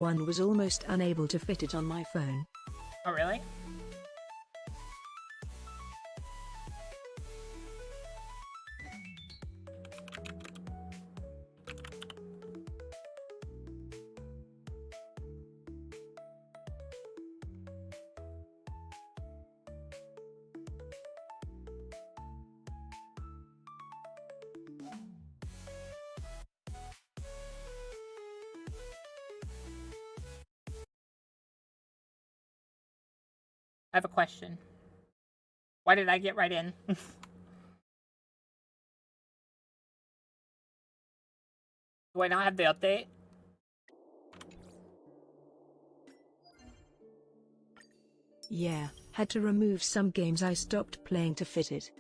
One was almost unable to fit it on my phone. Oh, really? I have a question. Why did I get right in? Do I not have the update? Yeah, had to remove some games I stopped playing to fit it.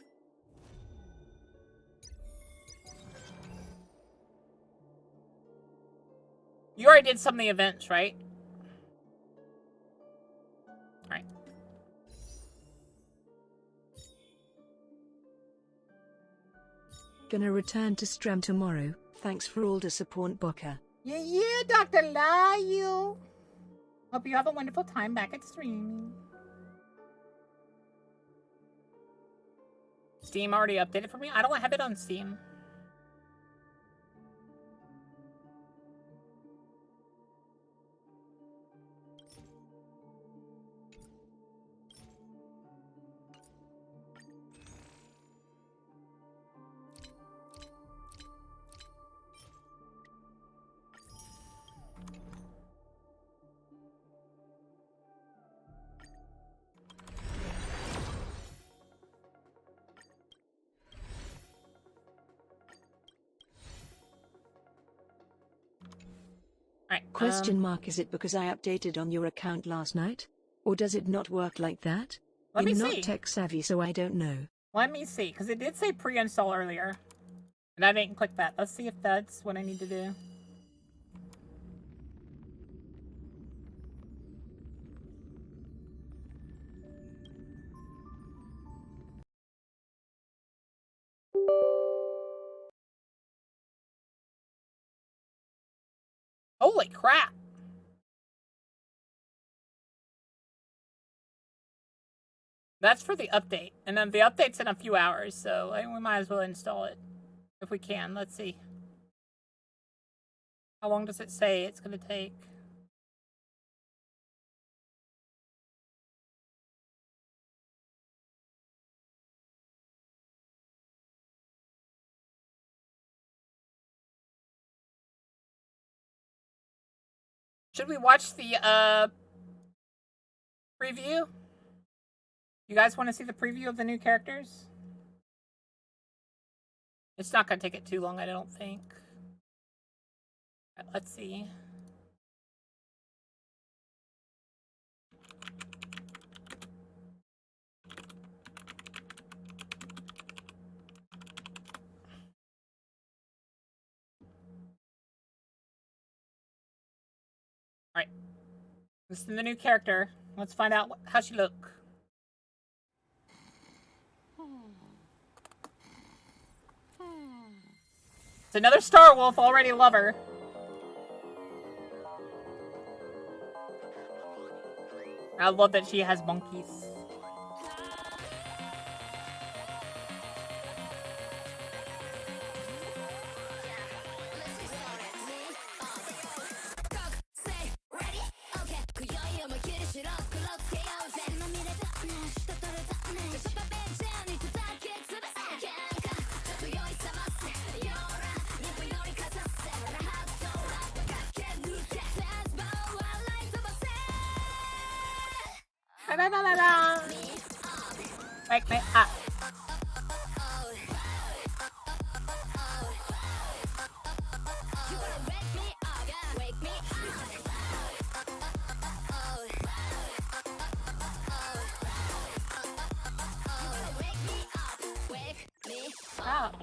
You already did some of the events, right? Alright. Gonna return to stream tomorrow. Thanks for all the support, Boca. Yeah, Dr. Liu. Hope you have a wonderful time back at streaming. Steam already updated for me? I don't have it on Steam. Alright. Question mark, is it because I updated on your account last night? Or does it not work like that? Let me I'm see. not tech savvy, so I don't know. Let me see, because it did say pre-install earlier. And I didn't click that. Let's see if that's what I need to do. Holy crap! That's for the update. And then the update's in a few hours, so we might as well install it. If we can. Let's see. How long does it say it's going to take? Should we watch the preview? You guys want to see the preview of the new characters? It's not going to take it too long, I don't think. Let's see. Alright. This is the new character. Let's find out how she look. It's another Star Wolf, already love her. I love that she has monkeys. Wake me up. Up.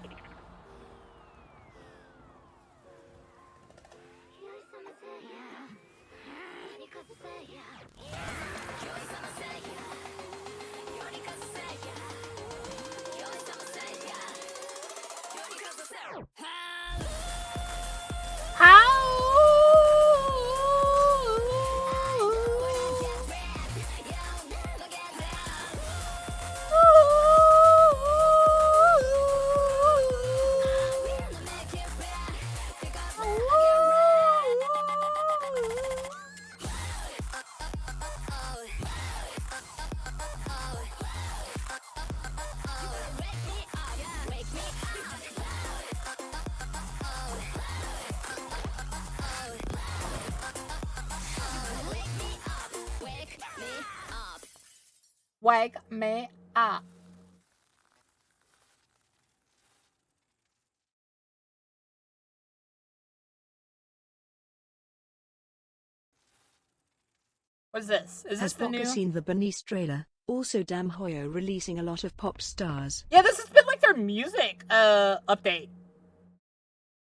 Wake me up. What's this? Is this Has the new? Poker seen the Bernice trailer? Also, Damn Hoyo releasing a lot of pop stars. Yeah, this has been like their music update.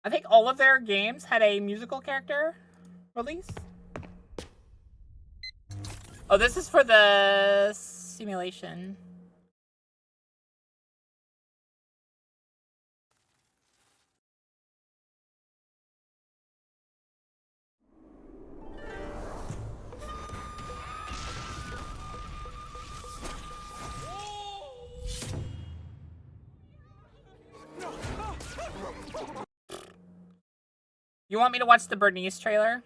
I think all of their games had a musical character release. Oh, this is for the simulation. You want me to watch the Bernice trailer?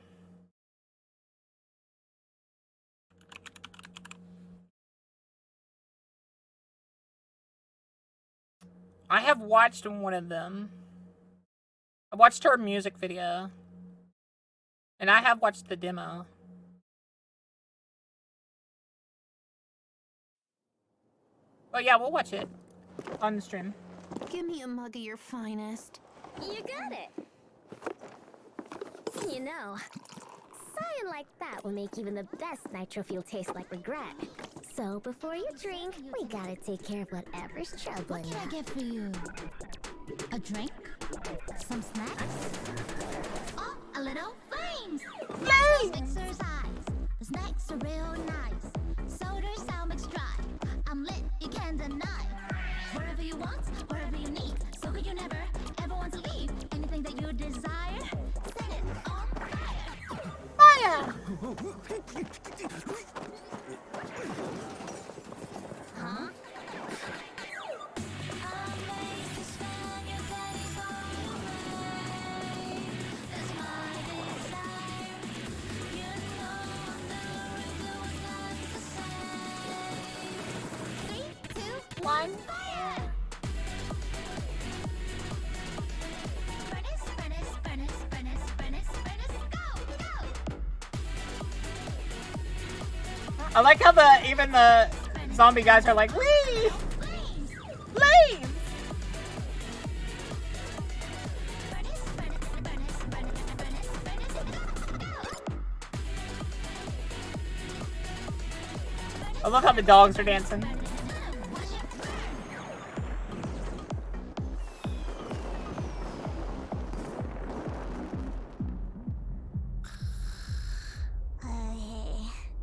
I have watched one of them. I watched her music video. And I have watched the demo. Oh yeah, we'll watch it on the stream. Give me a mug of your finest. You got it. You know, sighing like that will make even the best nitro fuel taste like regret. So before you drink, we gotta take care of whatever's troubling you. What can I get for you? A drink? Some snacks? Oh, a little flames! Flames! Mixer's eyes. The snacks are real nice. Soda's sound mixed dry. I'm lit, you can't deny. Wherever you want, wherever you need. So could you never, ever want to leave? Anything that you desire, set it on fire. Fire! Huh? One. I like how even the zombie guys are like, "Wee! Flames!" I love how the dogs are dancing.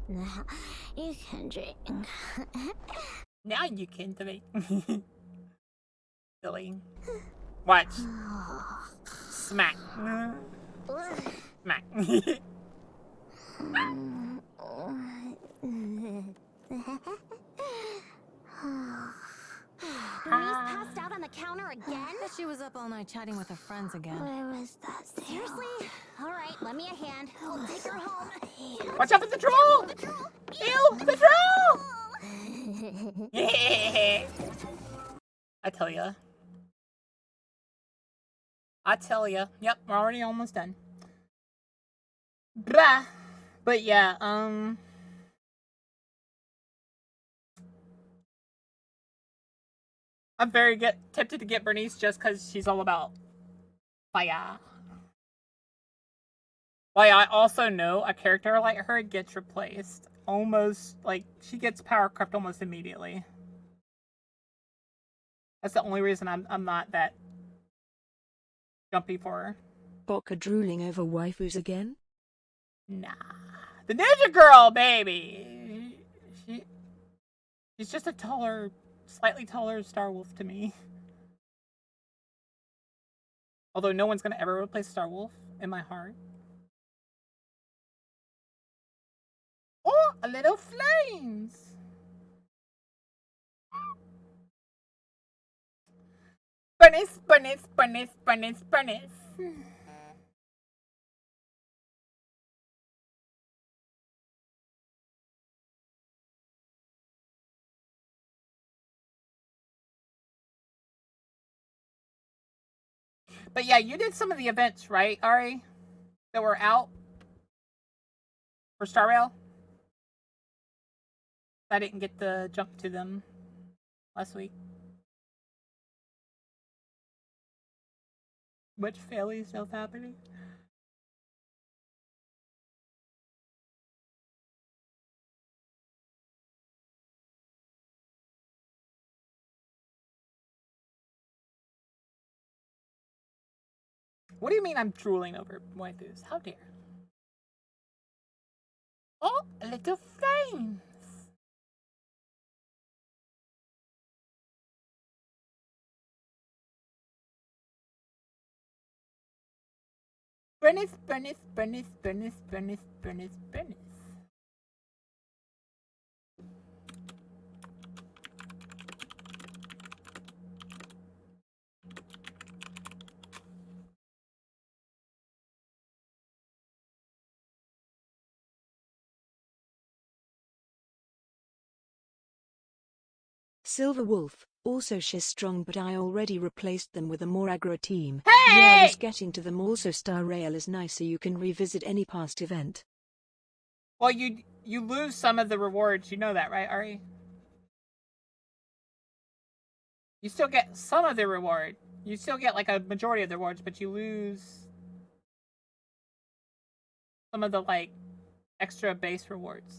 Now you can drink. Now you can drink. Silly. Watch. Smack. Smack. Bernice passed out on the counter again? She was up all night chatting with her friends again. Where was that? Seriously? All right, lend me a hand. I'll take her home. Watch out for the troll! Ew, the troll! I tell ya. I tell ya. Yep, we're already almost done. Blah. But yeah, I'm very tempted to get Bernice just because she's all about fire. Like, I also know a character like her gets replaced almost, like, she gets power crept almost immediately. That's the only reason I'm not that jumpy for her. Bokka drooling over waifus again? Nah. The Ninja Girl, baby! She's just a taller, slightly taller Star Wolf to me. Although no one's gonna ever replace Star Wolf in my heart. Oh, a little flames! Bernice, Bernice, Bernice, Bernice, Bernice. But yeah, you did some of the events, right, Ari? That were out for Star Rail? I didn't get to jump to them last week. Much family stuff happening. What do you mean I'm drooling over waifus? How dare. Oh, a little flames. Burneth, burneth, burneth, burneth, burneth, burneth, burneth. Silver Wolf, also she's strong, but I already replaced them with a more aggro team. Hey! Yeah, I was getting to them. Also Star Rail is nice, so you can revisit any past event. Well, you lose some of the rewards. You know that, right, Ari? You still get some of the reward. You still get like a majority of the rewards, but you lose some of the like extra base rewards.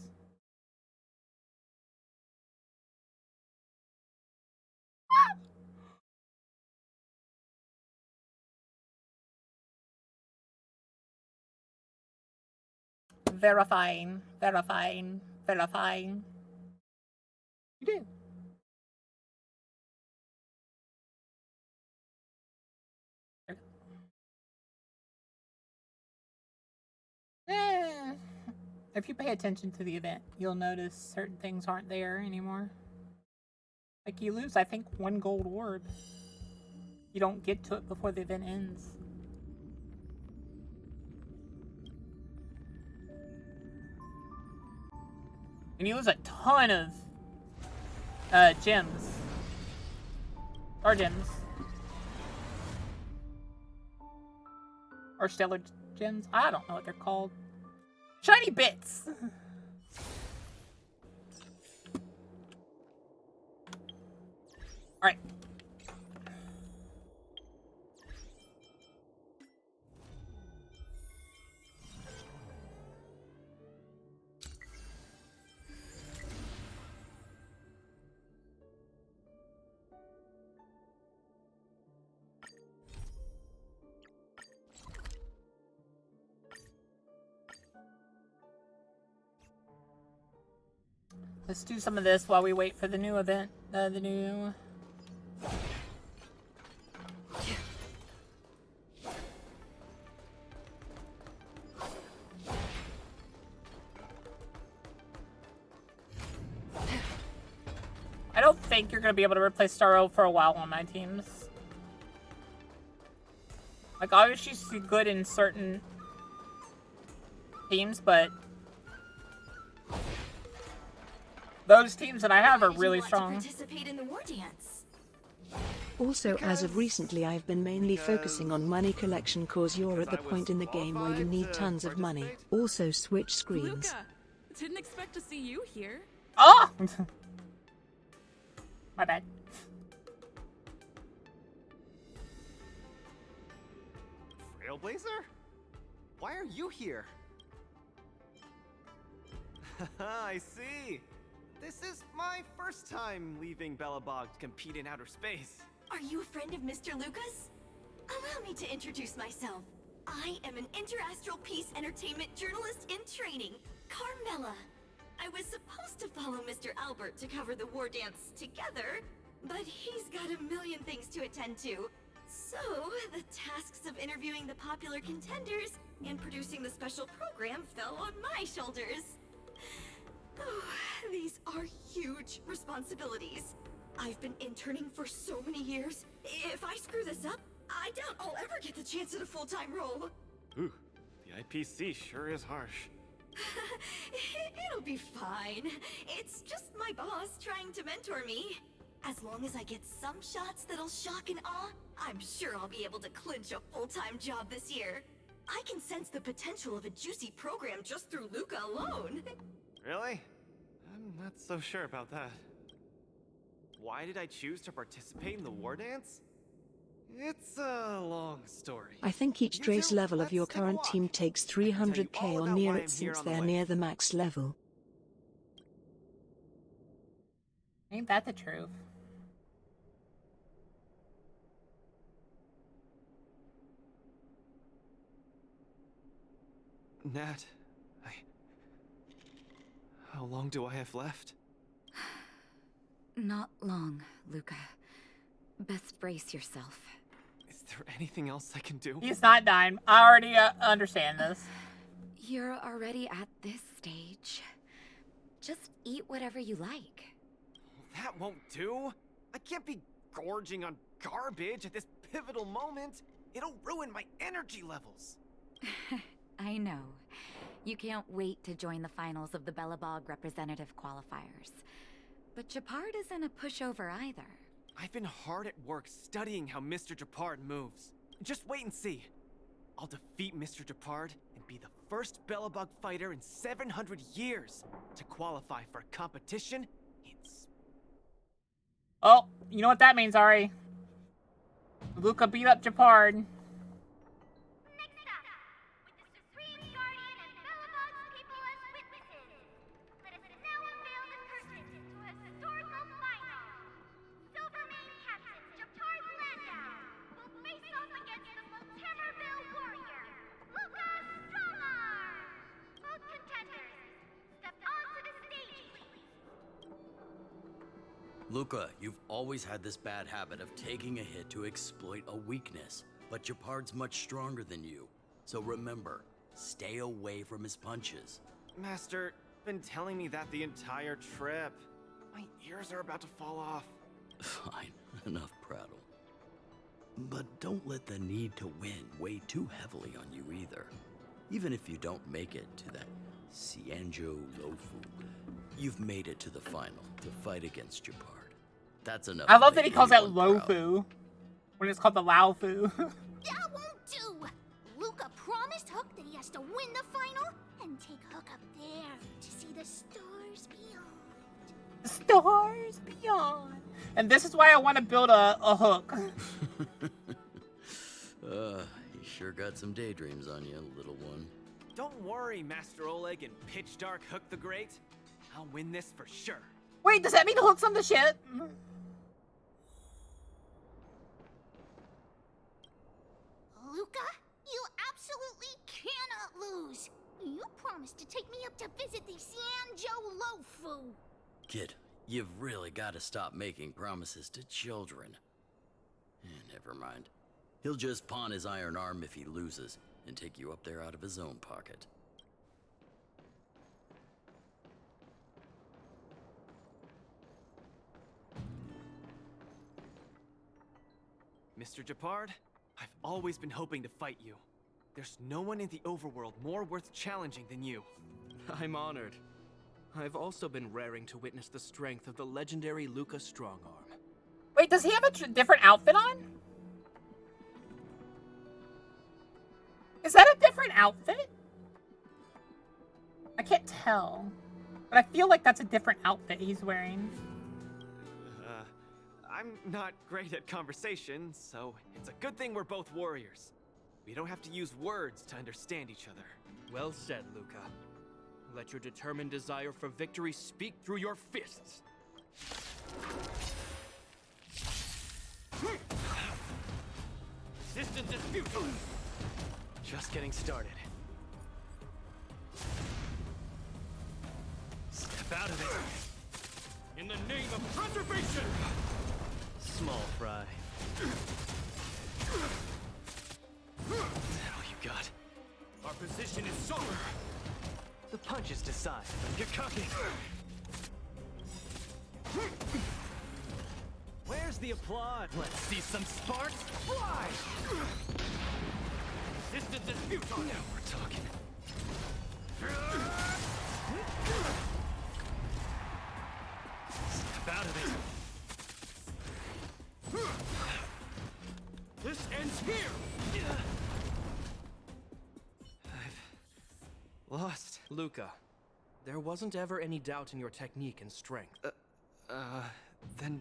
Verifying, verifying, verifying. You do. If you pay attention to the event, you'll notice certain things aren't there anymore. Like you lose, I think, 1 gold orb. You don't get to it before the event ends. And you lose a ton of gems. Or gems. Or stellar gems. I don't know what they're called. Shiny bits! Alright. Let's do some of this while we wait for the new event. The new... I don't think you're going to be able to replace Starro for a while on my teams. Like, obviously she's good in certain teams, but those teams that I have are really strong. Participate in the war dance. Also, as of recently, I've been mainly focusing on money collection, cause you're at the point in the game where you need tons of money. Also, switch screens. Luca, didn't expect to see you here. Oh! My bad. Trailblazer? Why are you here? I see. This is my first time leaving Belobog to compete in outer space. Are you a friend of Mr. Lucas? Allow me to introduce myself. I am an interastral peace entertainment journalist in training, Carmela. I was supposed to follow Mr. Albert to cover the war dance together, but he's got a million things to attend to. So, the tasks of interviewing the popular contenders and producing the special program fell on my shoulders. Oh, these are huge responsibilities. I've been interning for so many years. If I screw this up, I doubt I'll ever get the chance at a full-time role. Ooh, the IPC sure is harsh. It'll be fine. It's just my boss trying to mentor me. As long as I get some shots that'll shock and awe, I'm sure I'll be able to clinch a full-time job this year. I can sense the potential of a juicy program just through Luca alone. Really? I'm Not so sure about that. Why did I choose to participate in the war dance? It's a long story. I think each You Drace two, level of let's your take a current walk. team takes I can tell you 300k all or about near why it I'm here since on the they're way. near the max level. Ain't that the truth? Nat, how long do I have left? Not long, Luca. Best brace yourself. Is there anything else I can do? He's not dying. I already understand this. You're already at this stage. Just eat whatever you like. That won't do. I can't be gorging on garbage at this pivotal moment. It'll ruin my energy levels. I know. You can't wait to join the finals of the Belobog representative qualifiers. But Japard isn't a pushover either. I've been hard at work studying how Mr. Japard moves. Just wait and see. I'll defeat Mr. Japard and be the first Belobog fighter in 700 years to qualify for a competition in... Oh, you know what that means, Ari. Luca beat up Japard. Next up, with the Supreme Guardian and Belobog's people as witnesses, let us now unveil the curtain to a historical final. Silvermane Captain Japard Landau will face off against the Multimerville warrior, Luca Strongarm. Both contenders, step onto the stage, please. Luca, you've always had this bad habit of taking a hit to exploit a weakness, but Japard's much stronger than you. So remember, stay away from his punches. Master, been telling me that the entire trip. My ears are about to fall off. Fine, enough prattle. But don't let the need to win weigh too heavily on you either. Even if you don't make it to that Xianzhou Lofu, you've made it to the final to fight against Japard. That's enough. I love to that he make calls that anyone proud. Lofu when it's called the Laofu. That won't do! Luca promised Hook that he has to win the final and take Hook up there to see the stars beyond. Stars beyond. And this is why I want to build a Hook. You sure got some daydreams on you, little one. Don't worry, Master Oleg and Pitch Dark Hook the Great. I'll win this for sure. Wait, does that mean Hook's on the ship? Luca, you absolutely cannot lose. You promised to take me up to visit the Xianzhou Lofu. Kid, you've really got to stop making promises to children. Never mind. He'll just pawn his iron arm if he loses and take you up there out of his own pocket. Mr. Japard, I've always been hoping to fight you. There's no one in the overworld more worth challenging than you. I'm honored. I've also been raring to witness the strength of the legendary Luca Strongarm. Wait, does he have a different outfit on? Is that a different outfit? I can't tell. But I feel like that's a different outfit he's wearing. I'm not great at conversation, so it's a good thing we're both warriors. We don't have to use words to understand each other. Well said, Luca. Let your determined desire for victory speak through your fists. Resistance is futile! Just getting started. Step out of it! In the name of preservation! Small fry. Is that all you got? Our position is solid! The punches decide. Get cocky! Where's the applaud? Let's see some sparks fly! Resistance is futile! Now we're talking. Step out of it. This ends here! I've lost. Luca, There wasn't ever any doubt in your technique and strength. Then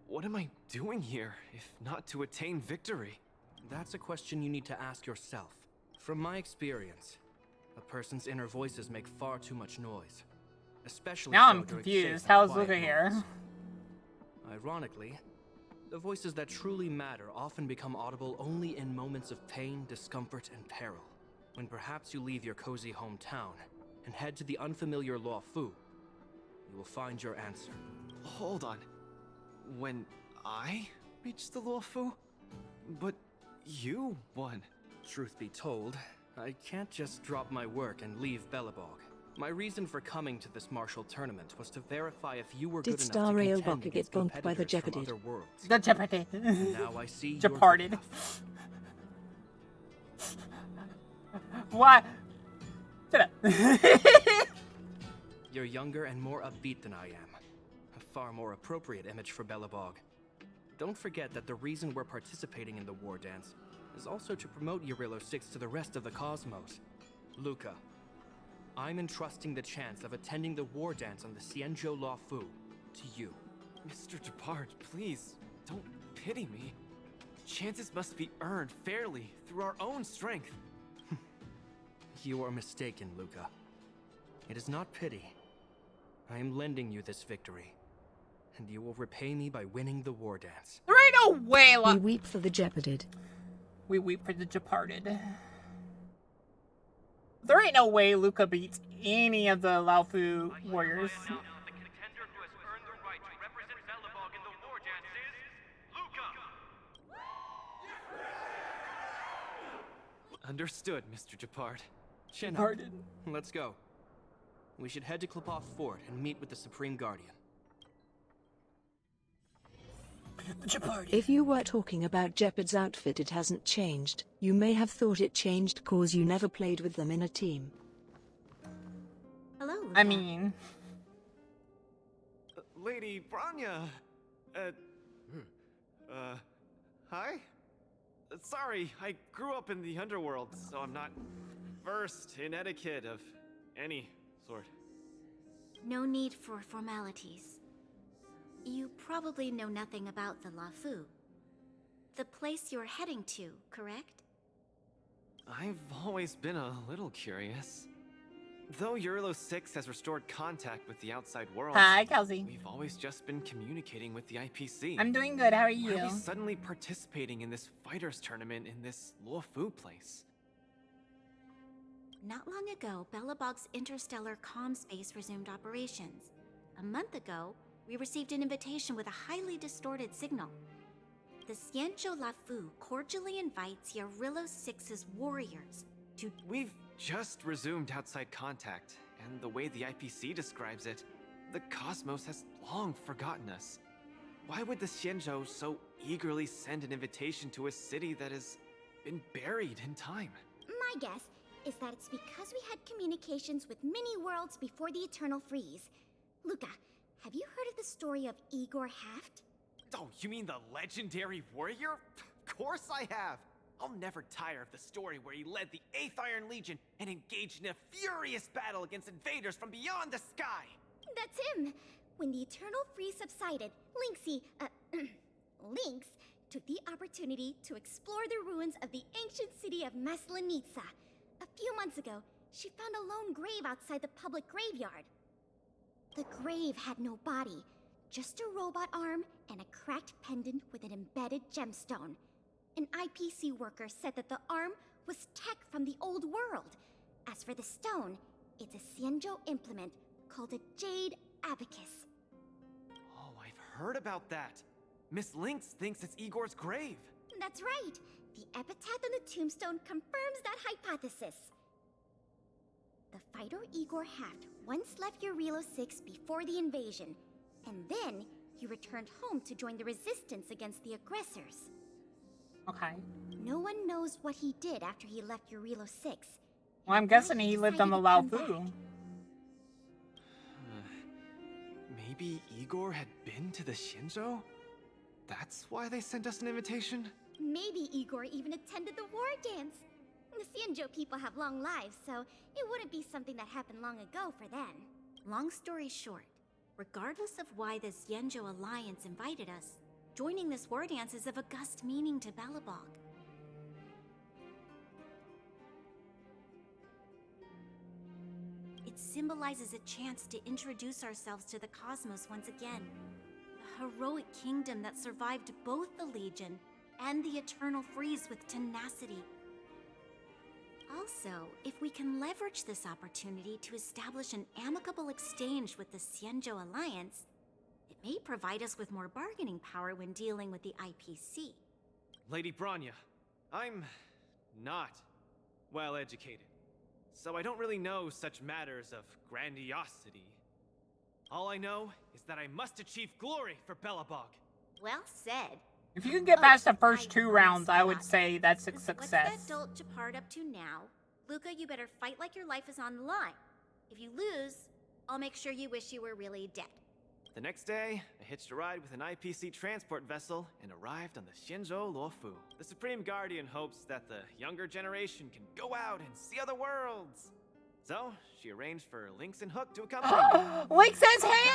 what am I doing here, if not to attain victory? That's a question you need to ask yourself. From my experience, a person's inner voices make far too much noise. Especially Now so I'm during confused. safe and How's quiet Luca here? moments. Ironically, the voices that truly matter often become audible only in moments of pain, discomfort, and peril. When perhaps you leave your cozy hometown and head to the unfamiliar Law Fu, you will find your answer. Hold on. When I reached the Luofu? But you won. Truth be told, I can't just drop my work and leave Belobog. My reason for coming to this martial tournament was to verify if you were Did good enough Star to Rail contend Rocket against get bumped by the competitors from Jeoparded? other worlds. The Jeopardy. Now I see you're good Departed. enough. What? Shut up. You're younger and more upbeat than I am. A far more appropriate image for Belobog. Don't forget that the reason we're participating in the war dance is also to promote Eurilo 6 to the rest of the cosmos. Luca, I'm entrusting the chance of attending the war dance on the Xianzhou Law Fu to you. Mr. Depard, please, don't pity me. Chances must be earned fairly through our own strength. You are mistaken, Luca. It is not pity. I am lending you this victory, and you will repay me by winning the war dance. There ain't no way. We weep for the Jeoparded. We weep for the Departed. There ain't no way Luca beats any of the Laofu warriors. Understood, Mr. Depard. Chin up. Departed. Let's go. We should head to Klipov Fort and meet with the Supreme Guardian. The Departed. If you were talking about Jeopard's outfit, it hasn't changed. You may have thought it changed cause you never played with them in a team. Hello, Luca. I mean, Lady Branya. Hi? Sorry, I grew up in the underworld, so I'm not versed in etiquette of any sort. No need for formalities. You probably know nothing about the Lafu. The place you're heading to, correct? I've always been a little curious. Though Eurilo 6 has restored contact with the outside world, hi, Kelsey. we've always just been communicating with the IPC. I'm doing good. How are Why you? are we suddenly participating in this fighters tournament in this Luofu place? Not long ago, Belobog's interstellar comm space resumed operations. A month ago, we received an invitation with a highly distorted signal. The Xianzhou Lafu cordially invites Eurilo 6's warriors to... We've just resumed outside contact, and the way the IPC describes it, the cosmos has long forgotten us. Why would the Xianzhou so eagerly send an invitation to a city that has been buried in time? My guess is that it's because we had communications with many worlds before the Eternal Freeze. Luca, have you heard of the story of Igor Haft? Oh, you mean the legendary warrior? Of course I have! I'll never tire of the story where he led the 8th Iron Legion and engaged in a furious battle against invaders from beyond the sky! That's him! When the Eternal Freeze subsided, Lynx took the opportunity to explore the ruins of the ancient city of Maslenitsa. A few months ago, she found a lone grave outside the public graveyard. The grave had no body, just a robot arm and a cracked pendant with an embedded gemstone. An IPC worker said that the arm was tech from the old world. As for the stone, it's a Xianzhou implement called a Jade Abacus. Oh, I've heard about that. Miss Lynx thinks it's Igor's grave. That's right. The epitaph on the tombstone confirms that hypothesis. The fighter Igor Haft once left Eurilo 6 before the invasion, and then he returned home to join the resistance against the aggressors. Okay. No one knows what he did after he left Eurilo 6. Well, I'm guessing he lived on the Laofu. Maybe Igor had been to the Xianzhou? That's why they sent us an invitation? Maybe Igor even attended the war dance. The Xianzhou people have long lives, so it wouldn't be something that happened long ago for them. Long story short, regardless of why the Xianzhou Alliance invited us, joining this war dance is of august meaning to Belobog. It symbolizes a chance to introduce ourselves to the cosmos once again. A heroic kingdom that survived both the Legion and the Eternal Freeze with tenacity. Also, if we can leverage this opportunity to establish an amicable exchange with the Xianzhou Alliance, it may provide us with more bargaining power when dealing with the IPC. Lady Bronya, I'm not well educated, so I don't really know such matters of grandiosity. All I know is that I must achieve glory for Belobog. Well said. If you can get past the first I 2 rounds, I would promise say that's a What's success. that dolt Japard up to now? Luca, you better fight like your life is on the line. If you lose, I'll make sure you wish you were really dead. The next day, I hitched a ride with an IPC transport vessel and arrived on the Xianzhou Luofu. The Supreme Guardian hopes that the younger generation can go out and see other worlds. So, she arranged for Lynx and Hook to accompany me. Lynx is The fact here!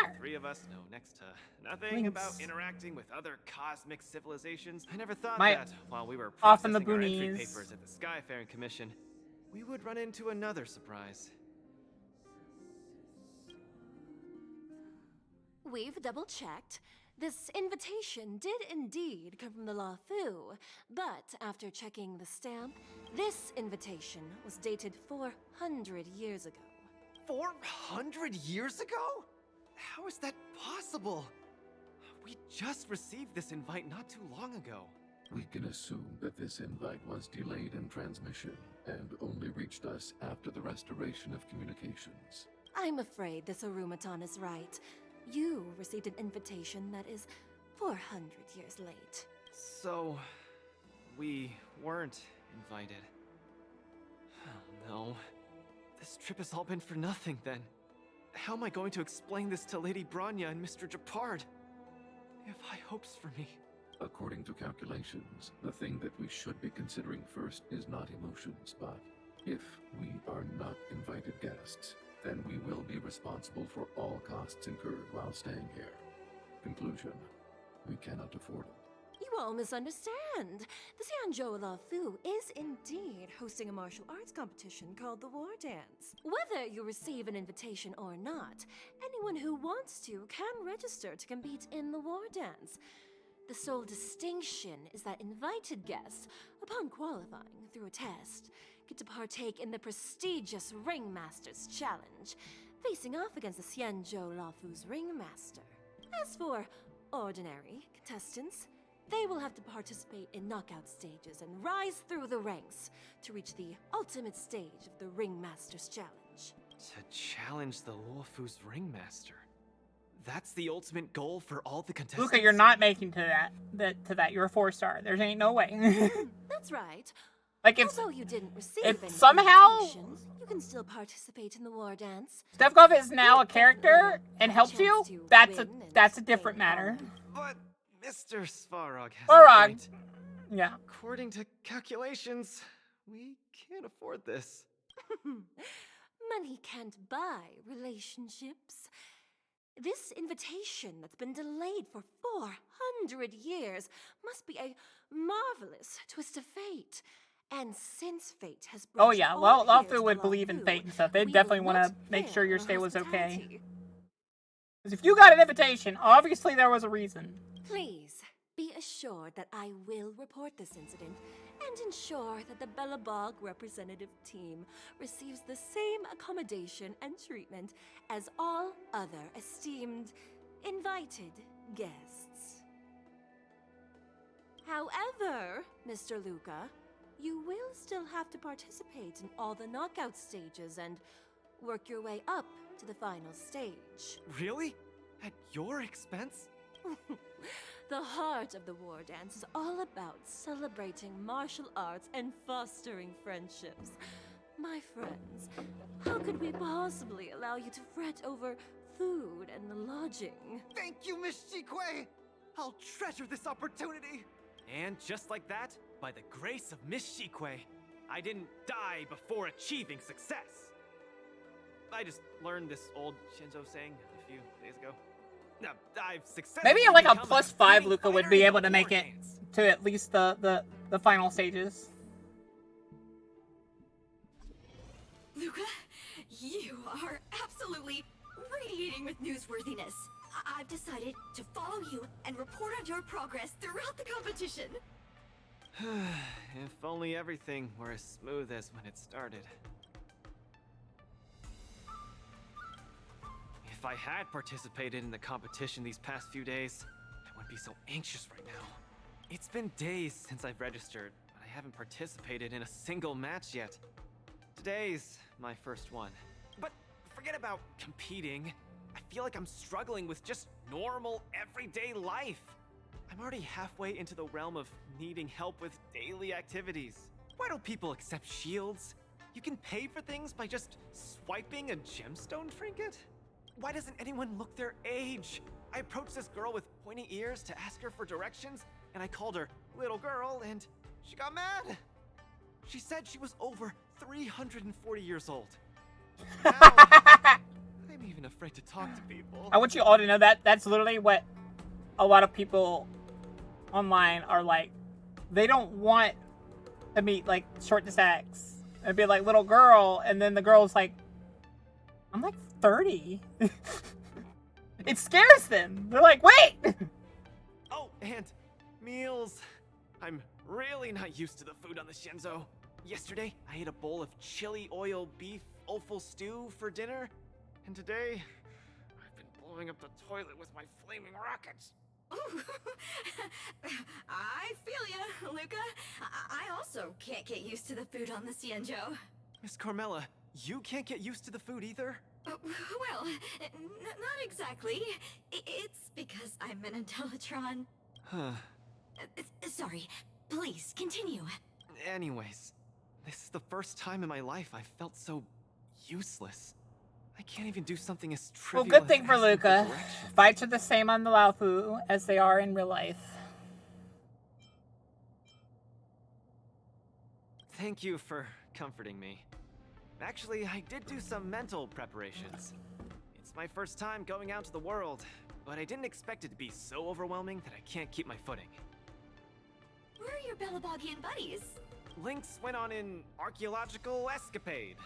that the 3 of us know next to nothing Lynx. about interacting with other cosmic civilizations. I never thought My- that while we were off in the processing our entry boonies. papers at the Skyfaring Commission, we would run into another surprise. We've double-checked. This invitation did indeed come from the Luofu, but after checking the stamp, this invitation was dated 400 years ago. 400 years ago? How is that possible? We just received this invite not too long ago. We can assume that this invite was delayed in transmission and only reached us after the restoration of communications. I'm afraid this Arumaton is right. You received an invitation that is 400 years late. So, we weren't invited. Oh no. This trip has all been for nothing then. How am I going to explain this to Lady Bronya and Mr. Japard? They have high hopes for me. According to calculations, the thing that we should be considering first is not emotions, but if we are not invited guests, then we will be responsible for all costs incurred while staying here. Conclusion: we cannot afford it. You all misunderstand. The Xianzhou Luofu is indeed hosting a martial arts competition called the War Dance. Whether you receive an invitation or not, anyone who wants to can register to compete in the War Dance. The sole distinction is that invited guests, upon qualifying through a test, get to partake in the prestigious Ringmaster's Challenge, facing off against the Xianzhou Luofu's Ringmaster. As for ordinary contestants, they will have to participate in knockout stages and rise through the ranks to reach the ultimate stage of the Ringmaster's Challenge. To challenge the Luofu's Ringmaster. That's the ultimate goal for all the contestants? Luca, you're not making to that. You're a 4-star. There ain't no way. That's right. Like, if Although you didn't receive if any somehow- invitation, you can still participate in the war dance. Stefkov is now a character and helps you, that's a different matter. But Mr. Svarog has Svarog. a point. Yeah. According to calculations, we can't afford this. Money can't buy relationships. This invitation that's been delayed for 400 years must be a marvelous twist of fate. And since fate has brought Oh yeah, you well, all here Luofu to would believe in Luofu, fate and stuff. They'd we definitely will want to not make fail sure your our stay was okay. hospitality. Because if you got an invitation, obviously there was a reason. Please, be assured that I will report this incident and ensure that the Belobog representative team receives the same accommodation and treatment as all other esteemed, invited guests. However, Mr. Luca, you will still have to participate in all the knockout stages and work your way up to the final stage. Really? At your expense? The heart of the war dance is all about celebrating martial arts and fostering friendships. My friends, how could we possibly allow you to fret over food and lodging? Thank you, Miss Shikwe! I'll treasure this opportunity! And just like that, by the grace of Miss Shikwe, I didn't die before achieving success. I just learned this old Shinzo saying a few days ago. Now, I've successfully Maybe like a become +5 leading Luca would fighter be in able the to make war it dance. to at least the final stages. Luca, you are absolutely radiating with newsworthiness. I've decided to follow you and report on your progress throughout the competition. If only everything were as smooth as when it started. If I had participated in the competition these past few days, I wouldn't be so anxious right now. It's been days since I've registered, but I haven't participated in a single match yet. Today's my first one. But forget about competing. I feel like I'm struggling with just normal, everyday life. I'm already halfway into the realm of needing help with daily activities. Why don't people accept shields? You can pay for things by just swiping a gemstone trinket? Why doesn't anyone look their age? I approached this girl with pointy ears to ask her for directions, and I called her little girl, and she got mad. She said she was over 340 years old. Now, I'm even afraid to talk to people. I want you all to know that that's literally what a lot of people online are like. They don't want to meet like short X and be like little girl, and then the girl's like, I'm like 30. It scares them. They're like, wait! Oh, and meals. I'm really not used to the food on the Shinzo. Yesterday, I ate a bowl of chili oil beef offal stew for dinner, and today, I've been blowing up the toilet with my flaming rockets. Ooh. I feel ya, Luca. I also can't get used to the food on the Cienjo. Miss Carmela, you can't get used to the food either? Well, not exactly. It's because I'm an Intellatron. Huh. Sorry. Please, continue. Anyways, this is the first time in my life I've felt so useless. I can't even do something as Well, trivial good thing as for asking Luca. directions. Fights are the same on the Laofu as they are in real life. Thank you for comforting me. Actually, I did do some mental preparations. It's my first time going out to the world, but I didn't expect it to be so overwhelming that I can't keep my footing. Where are your Belabogian buddies? Lynx went on an archaeological escapade.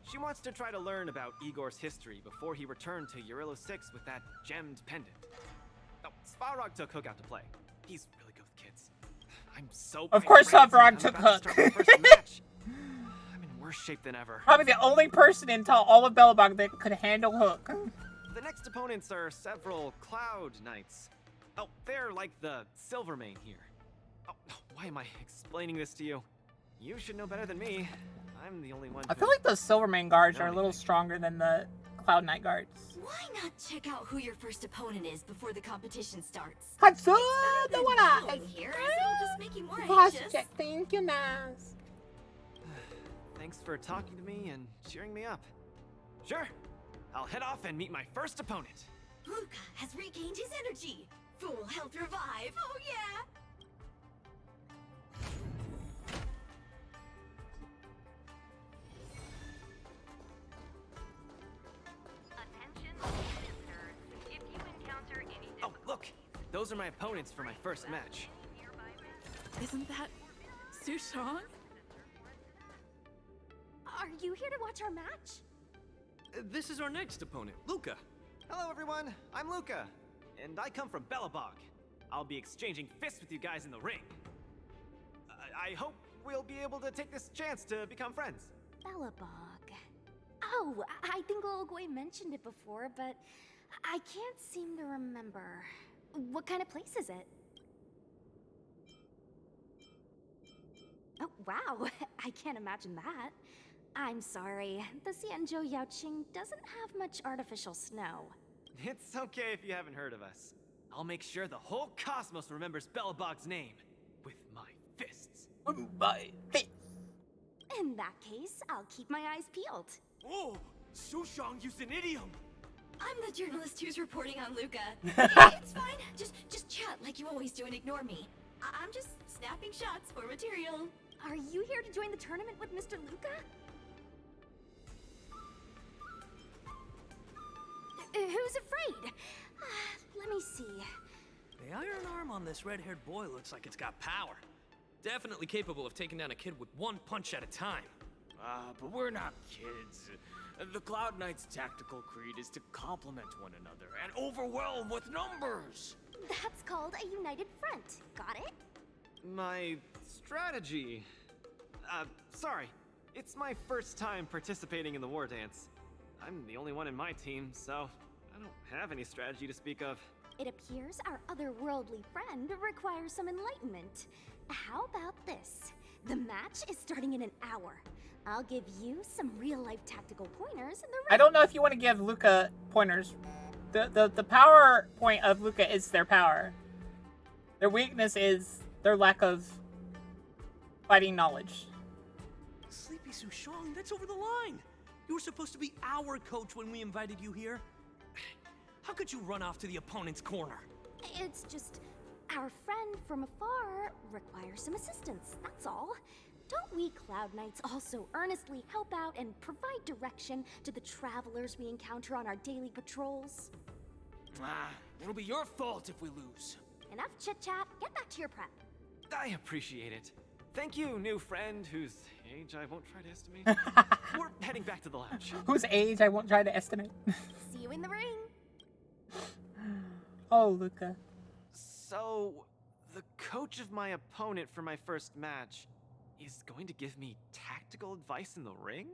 She wants to try to learn about Igor's history before he returned to Eurillo 6 with that gemmed pendant. Oh, Svarog took Hook out to play. He's really good with kids. I'm so Of course Svarog took Hook. I'm in worse shape than ever. Probably the only person in all of Belobog that could handle Hook. The next opponents are several Cloud Knights. Oh, they're like the Silvermane here. Oh, why am I explaining this to you? You should know better than me. I'm the only one. I feel like the Silvermane guards are a little stronger than the Cloud Knight guards. Why not check out who your first opponent is before the competition starts? Hatsu, It's better than following here, as it'll just make you more anxious. Thank you, Naz. Thanks for talking to me and cheering me up. Sure, I'll head off and meet my first opponent. Luca has regained his energy. Full health revive. Oh yeah. Oh, look! Those are my opponents for my first match. Isn't that Sushong? Are you here to watch our match? This is our next opponent, Luca. Hello, everyone. I'm Luca, and I come from Belobog. I'll be exchanging fists with you guys in the ring. I hope we'll be able to take this chance to become friends. Belobog. Oh, I think Little Gwei mentioned it before, but I can't seem to remember. What kind of place is it? Oh, wow. I can't imagine that. I'm sorry. The Xianzhou Yaoqing doesn't have much artificial snow. It's okay if you haven't heard of us. I'll make sure the whole cosmos remembers Belobog's name with my fists. My fists. In that case, I'll keep my eyes peeled. Whoa! Sushong used an idiom! I'm the journalist who's reporting on Luca. It's fine. Just chat like you always do and ignore me. I'm just snapping shots for material. Are you here to join the tournament with Mr. Luca? Who's afraid? Let me see. The iron arm on this red-haired boy looks like it's got power. Definitely capable of taking down a kid with one punch at a time. But we're not kids. The Cloud Knight's tactical creed is to complement one another and overwhelm with numbers. That's called a united front. Got it? My strategy. Sorry. It's my first time participating in the war dance. I'm the only one in my team, so I don't have any strategy to speak of. It appears our otherworldly friend requires some enlightenment. How about this? The match is starting in an hour. I'll give you some real-life tactical pointers in the ring. I don't know if you want to give Luca pointers. The power point of Luca is their power. Their weakness is their lack of fighting knowledge. Sleepy Sushong, that's over the line. You were supposed to be our coach when we invited you here. How could you run off to the opponent's corner? It's just our friend from afar requires some assistance, that's all. Don't we Cloud Knights also earnestly help out and provide direction to the travelers we encounter on our daily patrols? It'll be your fault if we lose. Enough chit-chat, get back to your prep. I appreciate it. Thank you, new friend whose age I won't try to estimate. We're heading back to the lounge. Whose age I won't try to estimate. See you in the ring. Oh, Luca. So, the coach of my opponent for my first match is going to give me tactical advice in the ring?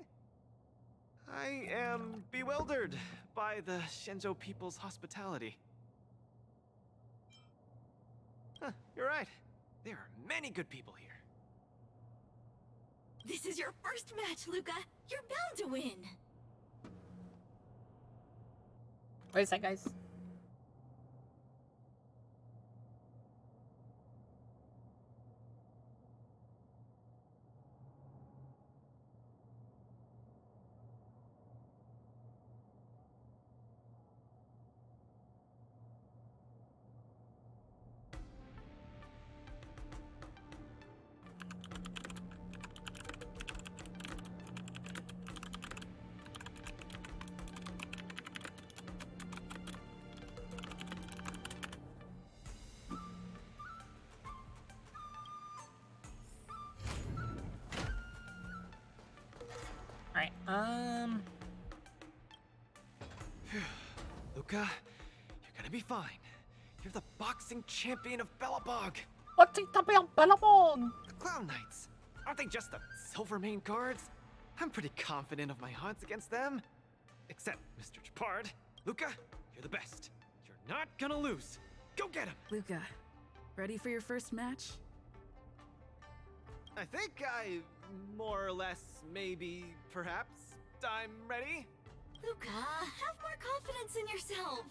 I am bewildered by the Shenzhou people's hospitality. Huh, you're right. There are many good people here. This is your first match, Luca. You're bound to win. Wait a sec, guys. Luca, you're gonna be fine. You're the boxing champion of Belobog. Boxing champion Belobog. The Clown Knights. Aren't they just the Silvermane guards? I'm pretty confident of my odds against them. Except Mr. Japard. Luca, you're the best. You're not gonna lose. Go get him. Luca, ready for your first match? I think more or less, maybe, perhaps, I'm ready. Luca, have more confidence in yourself.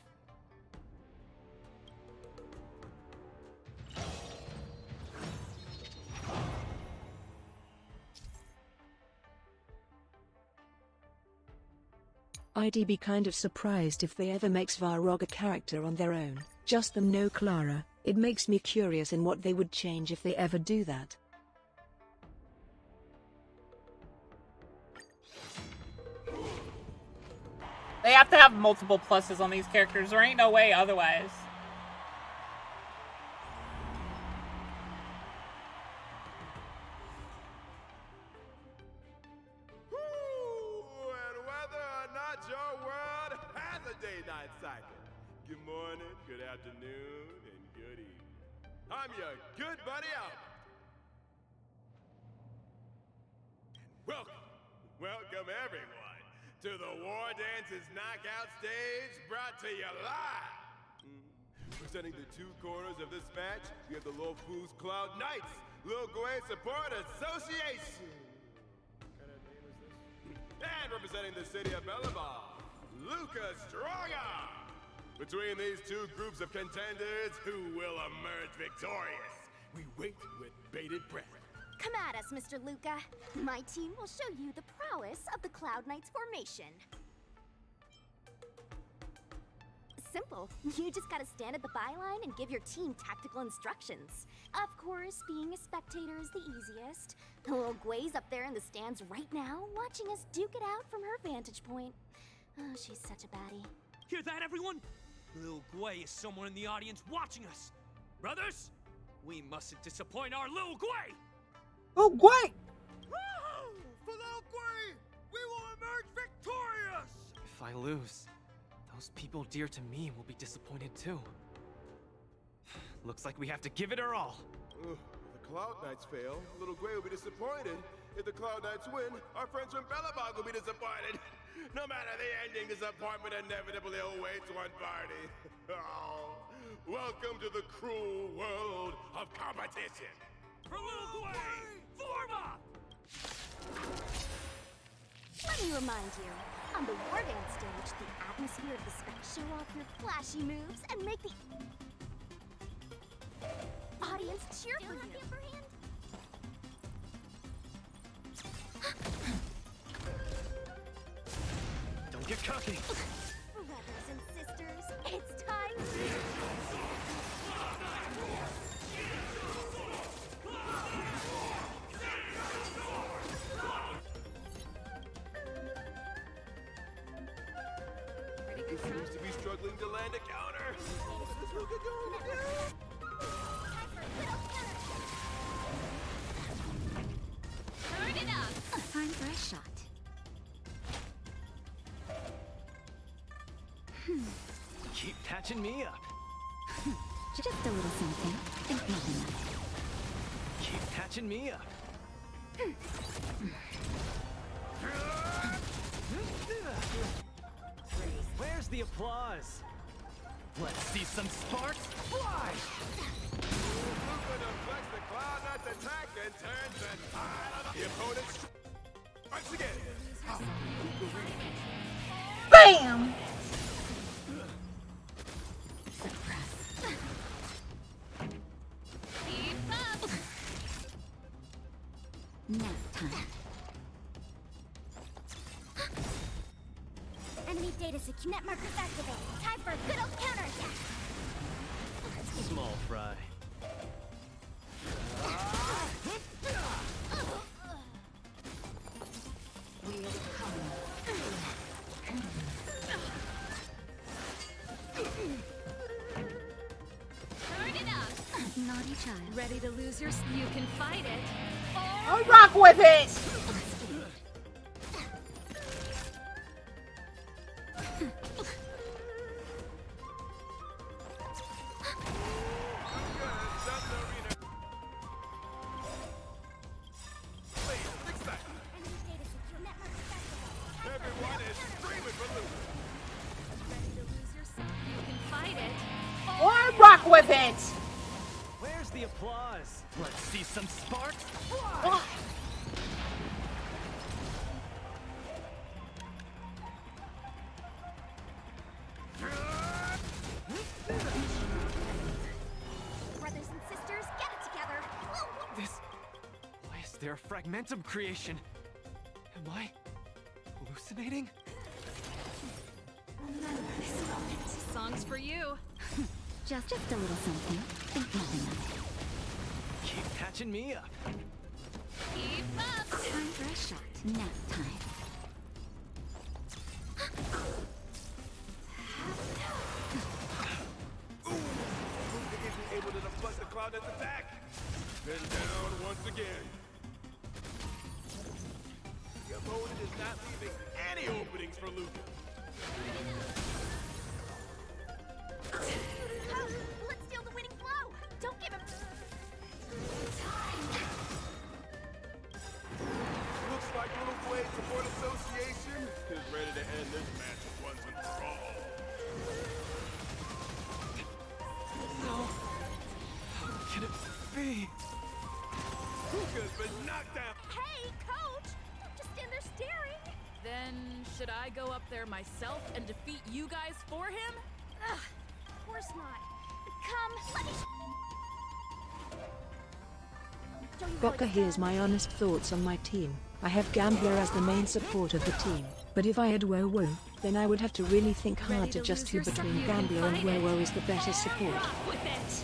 I'd be kind of surprised if they ever makes Varrock a character on their own. Just them know Clara. It makes me curious in what they would change if they ever do that. They have to have multiple pluses on these characters. There ain't no way otherwise. And whether or not your world has a day-night cycle. Good morning, good afternoon, and good evening. I'm your good buddy Albert. Welcome everyone to the War Dance's knockout stage, brought to you live. Presenting the two corners of this match, we have the Lofu's Cloud Knights, Lilgway Support Association. What kind of name is this? And representing the city of Belobog, Luca Strongarm. Between these two groups of contenders, who will emerge victorious? We wait with bated breath. Come at us, Mr. Luca. My team will show you the prowess of the Cloud Knights formation. Simple. simple. You just gotta stand at the byline and give your team tactical instructions. Of course, being a spectator is the easiest. Little Gwei's up there in the stands right now, watching us duke it out from her vantage point. Oh, she's such a baddie. Hear that, everyone? Lil Gwei is somewhere in the audience watching us. Brothers, we mustn't disappoint our Lil Gwei! Oh, great! For Lil Gwei, we will emerge victorious! If I lose, those people dear to me will be disappointed too. Looks like we have to give it our all. If the Cloud Knights fail, Little Gwei will be disappointed. If the Cloud Knights win, our friends from Belobog will be disappointed. No matter the ending, disappointment inevitably awaits one party. Oh, welcome to the cruel world of competition. For Lil Gwei, form up! Let me remind you, on the War Dance stage, the atmosphere of the spec show off your flashy moves and make the audience cheer for you. Don't get cocky. Brothers and sisters, it's time. He seems to be struggling to land a counter. What is Luca going to do? Turn it up! Time for a shot. Keep patching me up. Just a little something. Think nothing of it. Keep patching me up. Where's the applause? Let's see some sparks fly! Luca deflects the Cloud Knight's attack and turns the tide of the opponent strikes again. BAM! Nap time. Enemy data net markers activated. Time for a good old counterattack. Small fry. Turn it up! Naughty child. Ready to lose your... You can fight it. I'll rock with it! Everyone is screaming for Luca. Ready to lose yourself? You can fight it. I'll rock with it! Where's the applause? Let's see some sparks fly! Oh. Brothers and sisters, get it together. This... Why is there a fragmentum creation? Am I hallucinating? This song's for you. Just a little something. Think nothing of it. Keep patching me up. Keep up! Time for a shot. Nap time. Luca isn't able to deflect the Cloud Knight's attack. Then down once again. The opponent is not leaving any openings for Luca. Let's steal the winning blow. Don't give him. Looks like Little Gwei Support Association is ready to end this match once and for all. No. How can it be? Luca's been knocked down. Hey, coach! Don't just stand there staring. Then, should I go up there myself and defeat you guys for him? Ugh, of course not. Come, let me. Bokka, here's my honest thoughts on my team. I have Gambler as the main support of the team, but if I had Wowo, then I would have to really think hard to just who between Gambler and Wowo is the better support. With it.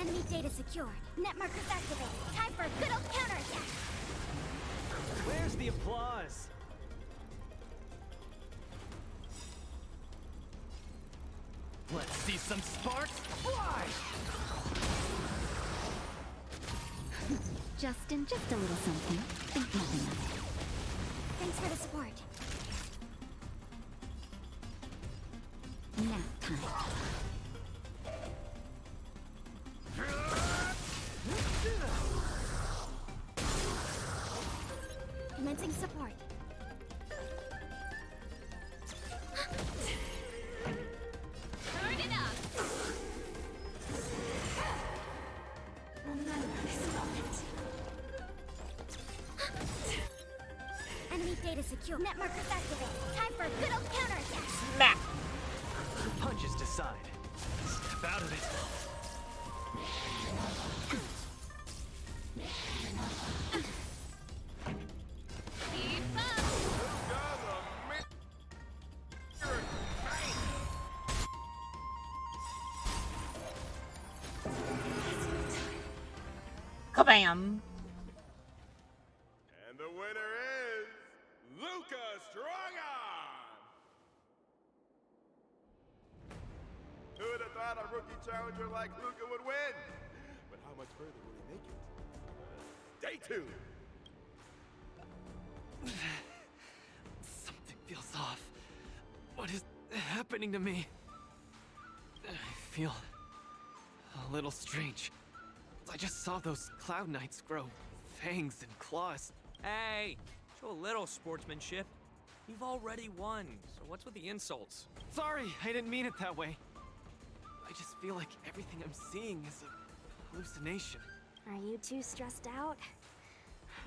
Enemy data secure. Net markers activated. Time for a good old counterattack. Where's the applause? Let's see some sparks fly! Justin, just a little something. Think nothing of it. Thanks for the support. Nap time. Commencing support. Turn it up! Remember this moment. Enemy data secure. Net markers activated. Time for a good old counterattack. Smack! The punches decide. Step out of it. Keep up! Kabam! And the winner is Luca Strongarm! Who would have thought a rookie challenger like Luca would win? But how much further will he make it? Stay tuned! Something feels off. What is happening to me? I feel a little strange. I just saw those Cloud Knights grow fangs and claws. Hey, show a little sportsmanship. You've already won, so what's with the insults? Sorry, I didn't mean it that way. I just feel like everything I'm seeing is a hallucination. Are you too stressed out?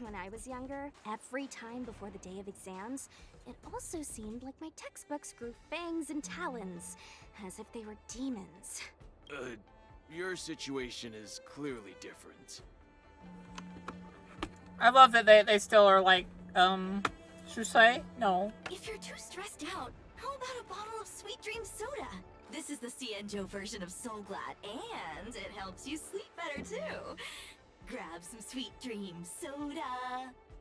When I was younger, every time before the day of exams, it also seemed like my textbooks grew fangs and talons, as if they were demons. Your situation is clearly different. I love that they still are like, Shusei? No. If you're too stressed out, how about a bottle of Sweet Dream Soda? This is the Cienjo version of Soul Glad, and it helps you sleep better too. Grab some Sweet Dream Soda.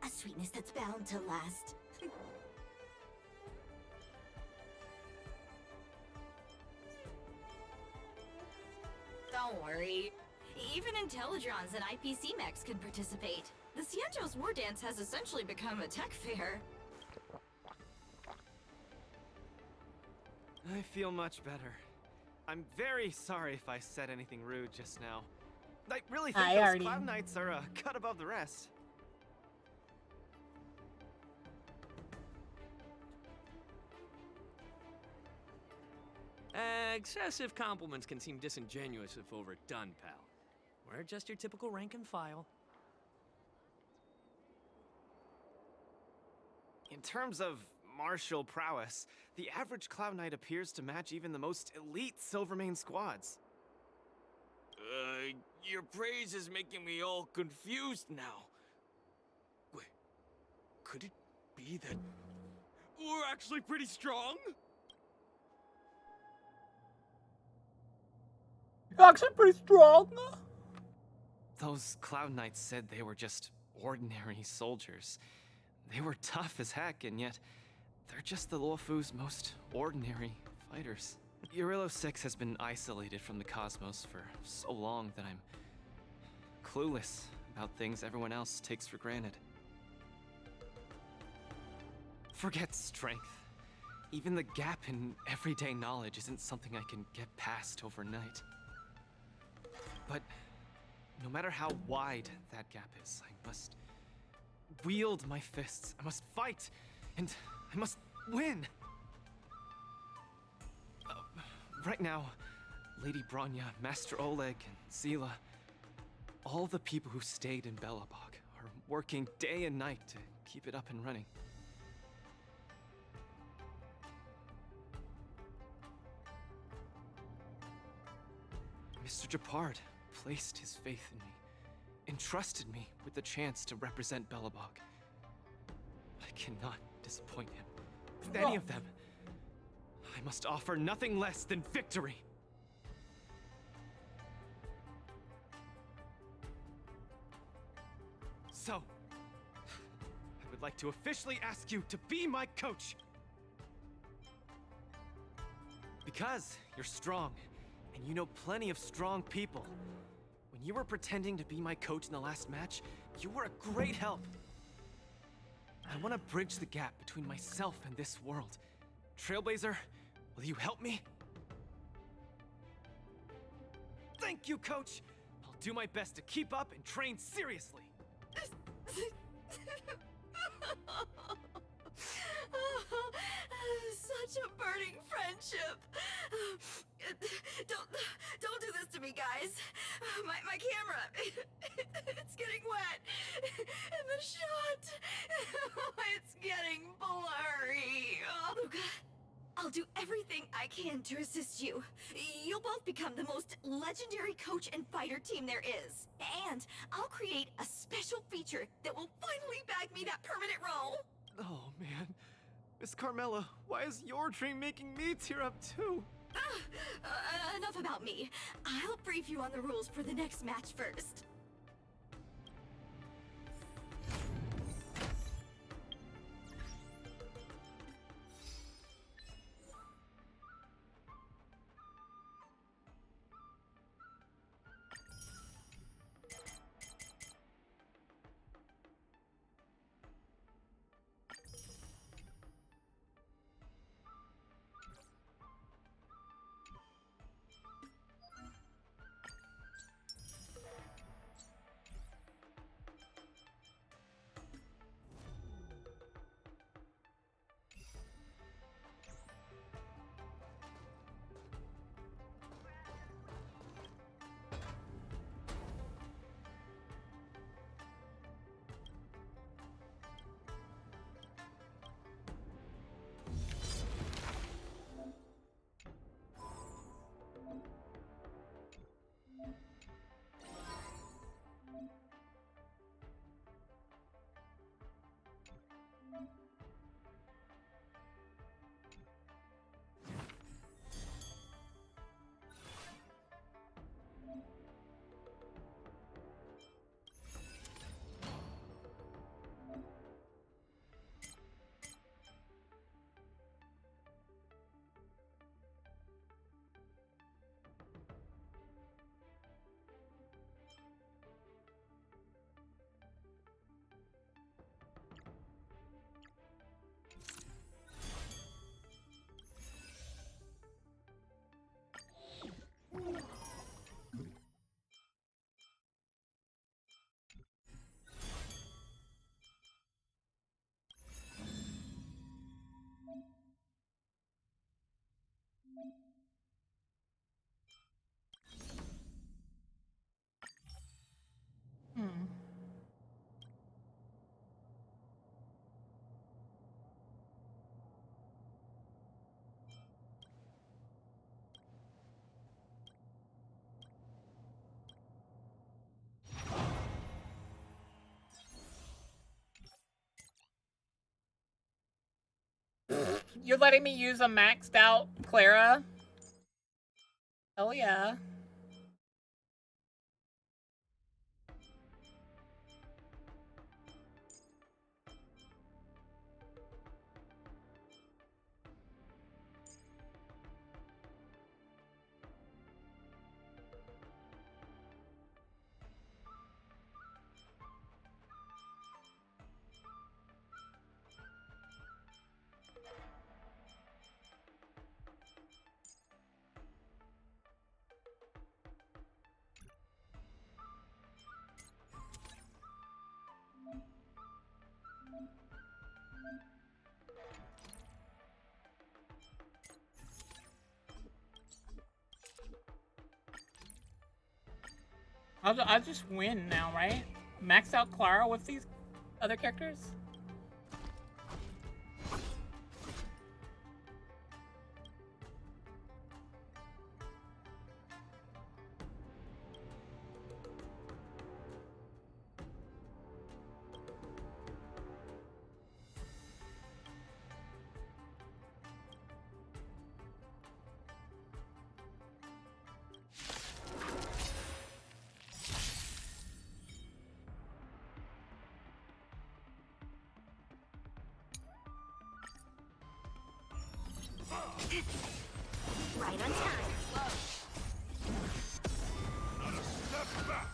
A sweetness that's bound to last. Don't worry. Even Intellitrons and IPC mechs can participate. The Cienjo's War Dance has essentially become a tech fair. I feel much better. I'm very sorry if I said anything rude just now. I really think those Cloud Knights are a cut above the rest. Excessive compliments can seem disingenuous if overdone, pal. We're just your typical rank and file. In terms of martial prowess, the average Cloud Knight appears to match even the most elite Silvermane squads. Your praise is making me all confused now. Wait, could it be that we're actually pretty strong? You're actually pretty strong. Those Cloud Knights said they were just ordinary soldiers. They were tough as heck, and yet they're just the Luofu's most ordinary fighters. Urilo 6 has been isolated from the cosmos for so long that I'm clueless about things everyone else takes for granted. Forget strength. Even the gap in everyday knowledge isn't something I can get past overnight. But no matter how wide that gap is, I must wield my fists. I must fight, and I must win. Right now, Lady Bronya, Master Oleg, and Zila, all the people who stayed in Belobog are working day and night to keep it up and running. Mr. Japard placed his faith in me, entrusted me with the chance to represent Belobog. I cannot disappoint him. With any of them, I must offer nothing less than victory. So, I would like to officially ask you to be my coach. Because you're strong, and you know plenty of strong people. When you were pretending to be my coach in the last match, you were a great help. I want to bridge the gap between myself and this world. Trailblazer, will you help me? Thank you, Coach! I'll do my best to keep up and train seriously. Such a burning friendship. Don't do this to me, guys. My camera, it's getting wet. And the shot, it's getting blurry. Oh, Luca, I'll do everything I can to assist you. You'll both become the most legendary coach and fighter team there is. And I'll create a special feature that will finally bag me that permanent role. Oh, man. Miss Carmela, why is your dream making me tear up too? Enough about me. I'll brief you on the rules for the next match first. You're letting me use a maxed out Clara? Oh yeah. I'll just win now, right? Max out Clara with these other characters? Right on time. Not a step back.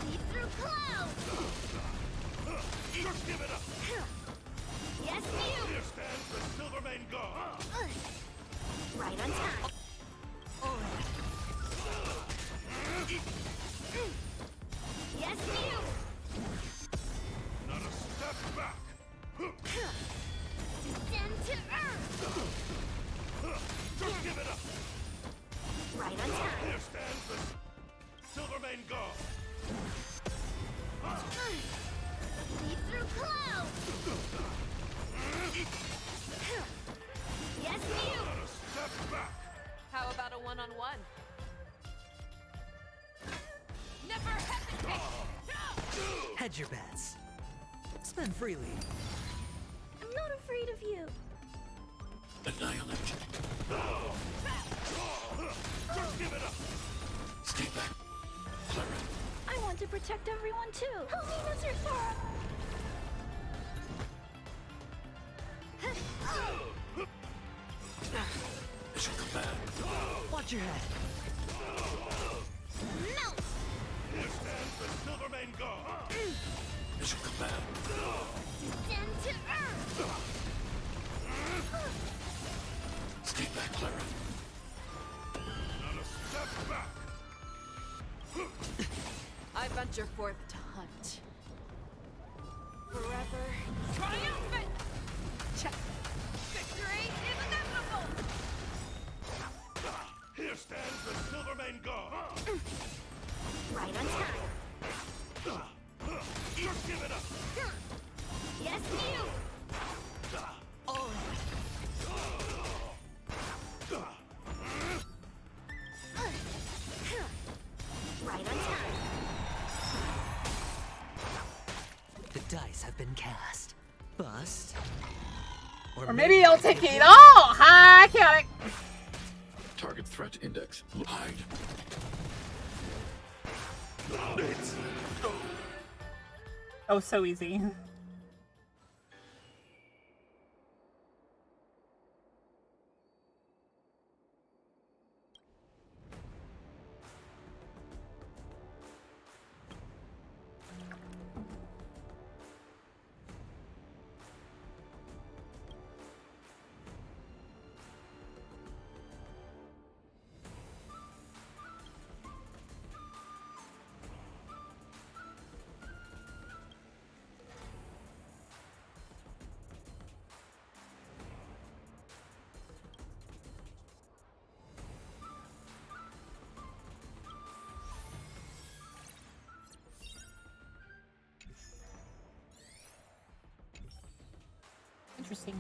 Leap through clouds. Just give it up. Yes, you. Here stands the Silvermane God. Right on time. Yes, you. Not a step back. Descend to earth. Just give it up. Right on time. Here stands the Silvermane God. Leap through clouds. Yes, you. Not a step back. How about a one-on-one? Never hesitate! Hedge your bets. Spend freely. I'm not afraid of you. Annihilate. Just give it up. Stay back. Clara. I want to protect everyone too. Help me, Mr. Sora. Mission command. Watch your head. Melt. Here stands the Silvermane God. Mission command. Descend to earth. Stay back, Clara. Not a step back. I venture forth to hunt. Forever triumphant! Check. Victory is inevitable! Here stands the Silvermane God. Right on time. Just give it up. Yes, you. Right on time. The dice have been cast. Bust. Or maybe he'll take it all! Hi, chaotic! Target threat index. Hide. Oh, so easy. Interesting.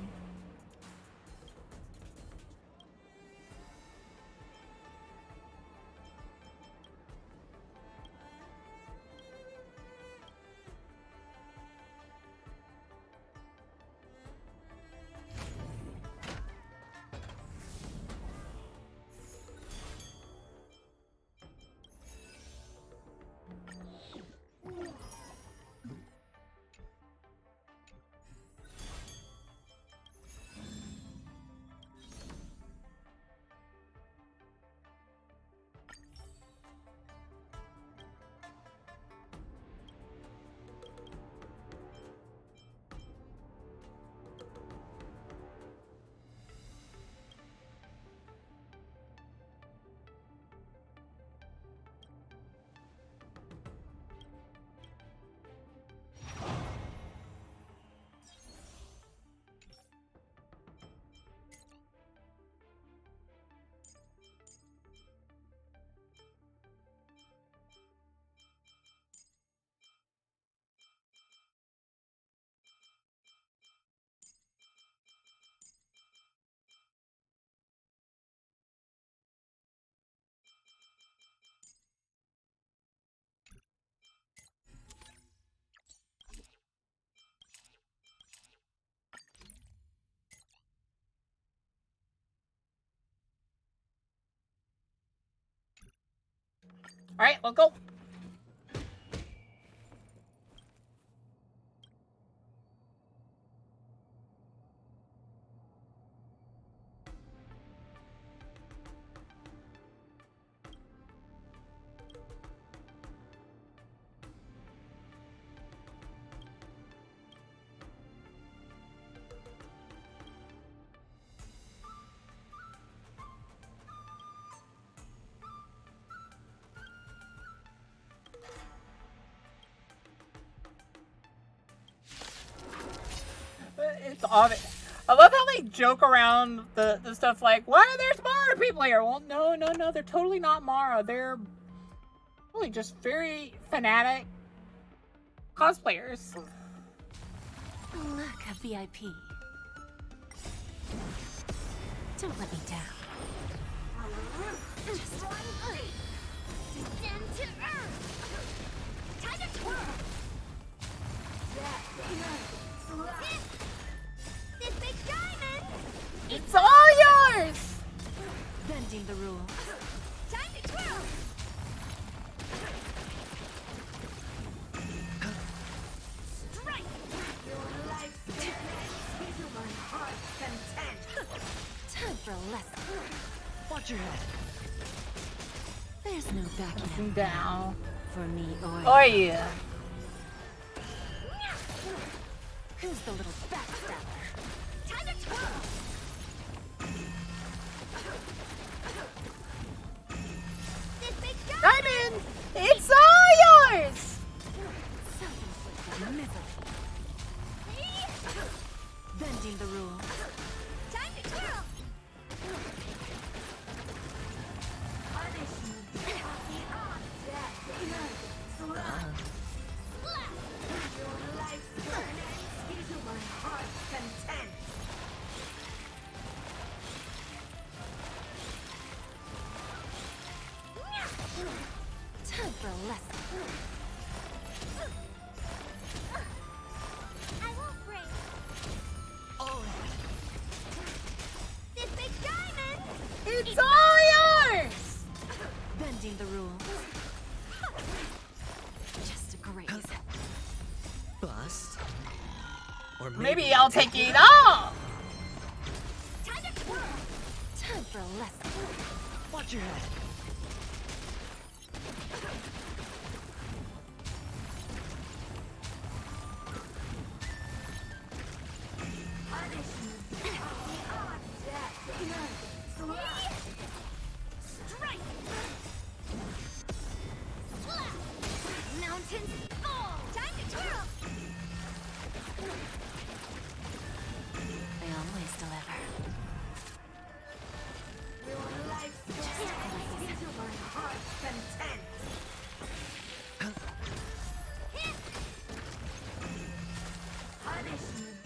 Alright, let's go. I love how they joke around the stuff like, why are there Mara people here? Well, no, they're totally not Mara. They're really just very fanatic cosplayers. Look, a VIP. Don't let me down. Just descend to earth. Time to twirl. This big diamond. It's all yours. Bending the rules. Time to twirl. Strike. Your life is my heart's content. Time for a lesson. Watch your head. There's no backing down for me or Oh yeah. Who's the little backstabber? Time to twirl. This big diamond. It's all yours. Self-inflicted misery. Bending the rules. Time to twirl. Time for a lesson. I won't break. Oh. This big diamond. It's all yours. Bending the rules. Just a graze. Bust. Or Maybe I'll take it all. Time to twirl. Time for a lesson. Watch your head. Strike. Slap. Mountains fall. Time to twirl. They always deliver. Your life is my heart's content. Punishment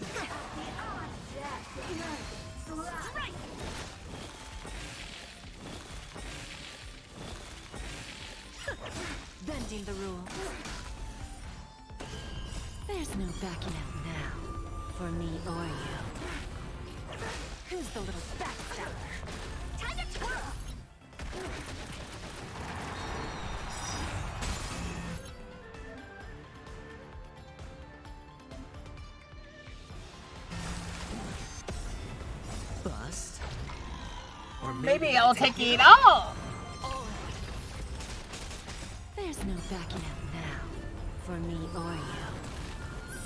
beyond death. Strike. Bending the rules. There's no backing out now, for me or you. Who's the little backstabber? Time to twirl. Bust. Or Maybe I'll take it all. There's no backing out now, for me or you.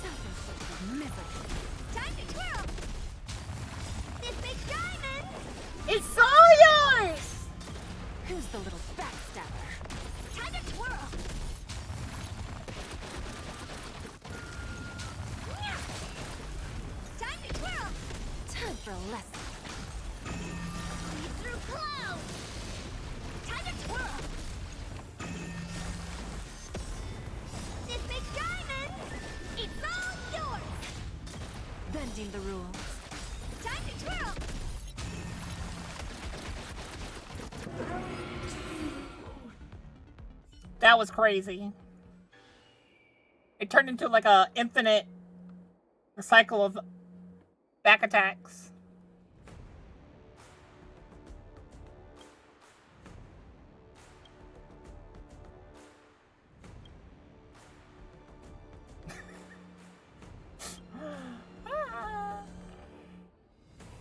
Self-inflicted misery. Time to twirl. This big diamond. It's all yours. Who's the little backstabber? Time to twirl. Time to twirl. Time for a lesson. Lead through clouds. Time to twirl. This big diamond. It's all yours. Bending the rules. Time to twirl. That was crazy. It turned into like a infinite cycle of back attacks.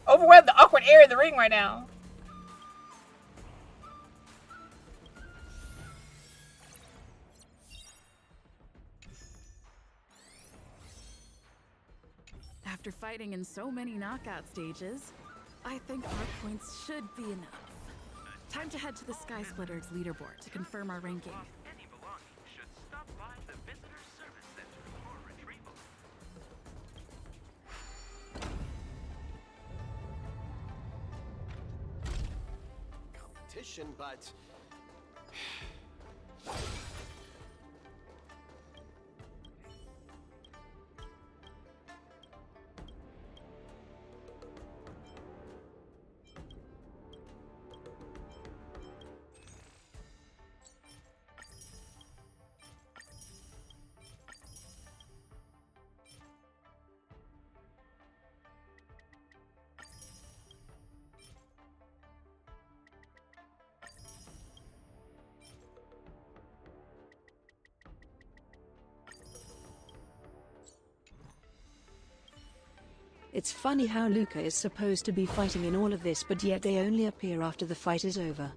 Overwhelmed the awkward area of the ring right now. After fighting in so many knockout stages, I think our points should be enough. Time to head to the Sky Splitters leaderboard to confirm our ranking. Any belongings should stop by the Visitor Service Center for retrieval. competition, but... It's funny how Luca is supposed to be fighting in all of this, but yet they only appear after the fight is over.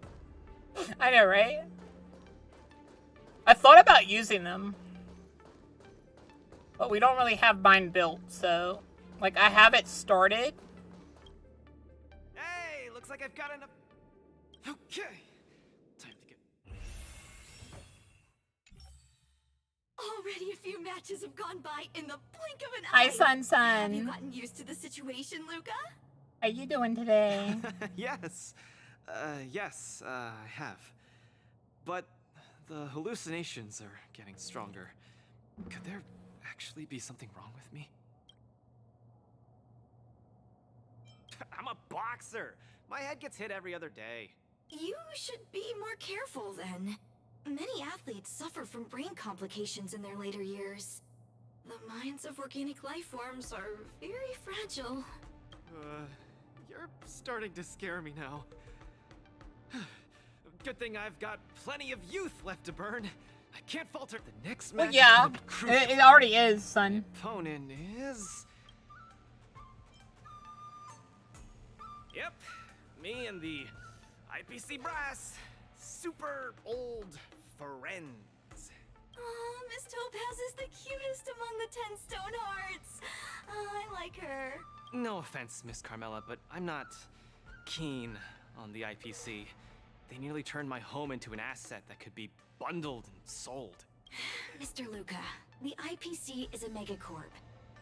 I know, right? I thought about using them. But we don't really have mine built, so... Like, I have it started. Hey, looks like I've got enough... Okay. Time to get... Already a few matches have gone by in the blink of an Hi, eye. Sun. Have you gotten used to the situation, Luca? How you doing today? Yes. Yes, I have. But the hallucinations are getting stronger. Could there actually be something wrong with me? I'm a boxer. My head gets hit every other day. You should be more careful then. Many athletes suffer from brain complications in their later years. The minds of organic life forms are very fragile. You're starting to scare me now. Good thing I've got plenty of youth left to burn. I can't falter. The next match Well, yeah, is gonna be crucial. it already is, son. Opponent is... Yep, me and the IPC brass. Super old friends. Oh, Miss Topaz is the cutest among the 10 stone hearts. I like her. No offense, Miss Carmela, but I'm not keen on the IPC. They nearly turned my home into an asset that could be bundled and sold. Mr. Luca, the IPC is a megacorp.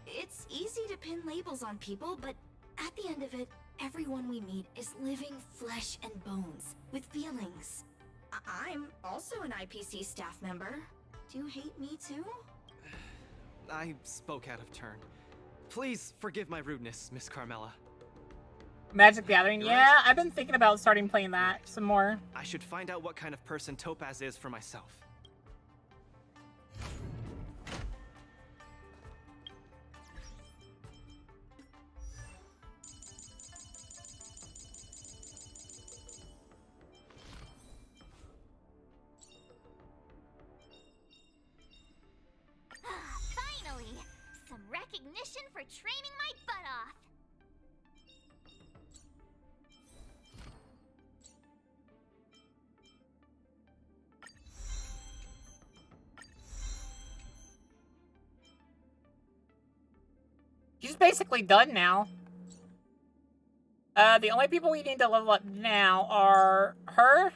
It's easy to pin labels on people, but at the end of it, everyone we meet is living flesh and bones, with feelings. I'm also an IPC staff member. Do you hate me too? I spoke out of turn. Please forgive my rudeness, Miss Carmela. Magic the Gathering? Yeah, I've been thinking about starting playing that some more. I should find out what kind of person Topaz is for myself. Finally! Some recognition for training my butt off! She's basically done now. The only people we need to level up now are her.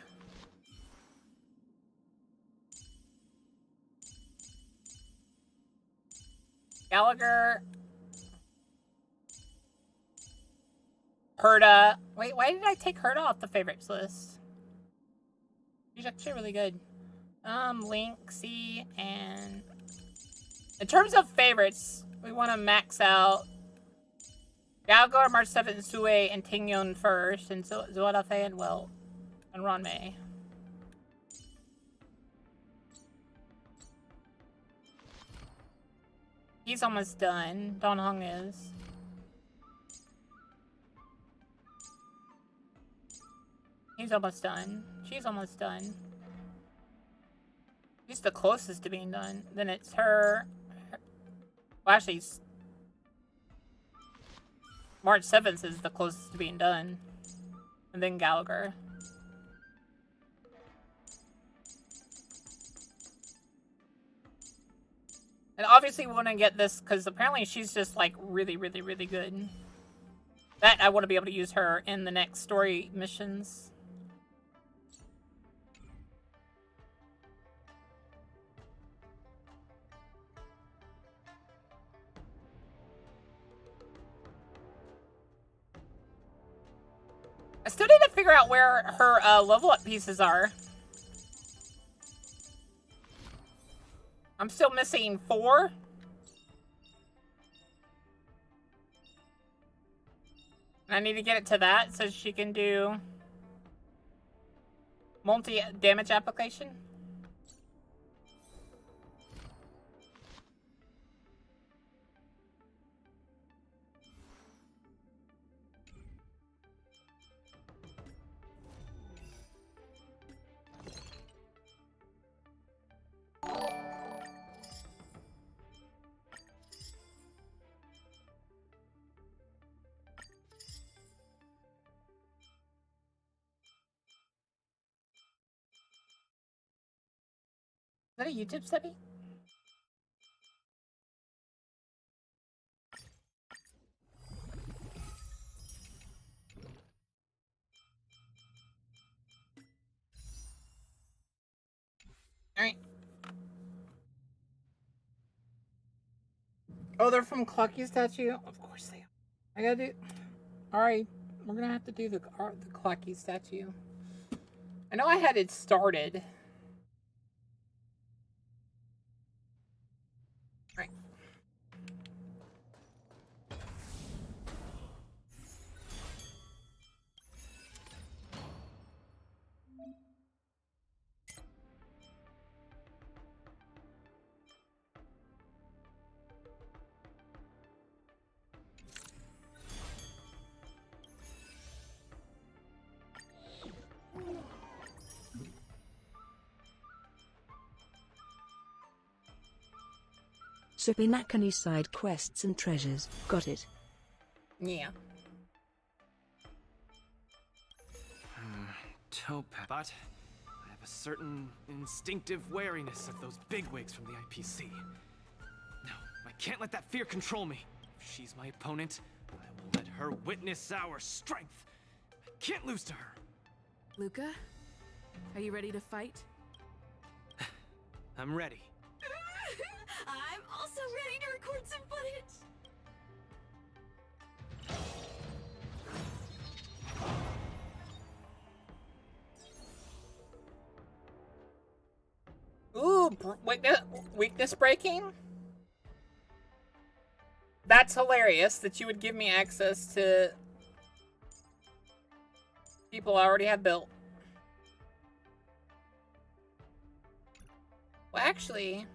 Gallagher. Herta. Wait, why did I take Herta off the favorites list? She's actually really good. Linksy, and... In terms of favorites, we want to max out Gallagher, March 7th, Sue, and Tingyon first, and Zoadafe and Wilt, and Ronmei. He's almost done. Don Hung is. He's almost done. She's almost done. She's the closest to being done. Then it's her. Well, actually, March 7th is the closest to being done. And then Gallagher. And obviously we want to get this because apparently she's just like really, really, really good. That I want to be able to use her in the next story missions. still need to figure out where her level up pieces are. I'm still missing 4. And I need to get it to that so she can do multi-damage application. Is that a YouTube study? Alright. Oh, they're from Clucky's statue? Of course they are. I gotta do... Alright, we're gonna have to do the Clucky statue. I know I had it started. Alright. Supinakani side quests and treasures. Got it. Yeah. Topaz. But I have a certain instinctive wariness of those bigwigs from the IPC. No, I can't let that fear control me. If she's my opponent, I will let her witness our strength. I can't lose to her. Luca, are you ready to fight? I'm ready. I'm also ready to record some footage. Ooh, weakness breaking? That's hilarious that you would give me access to people I already have built. Well, actually...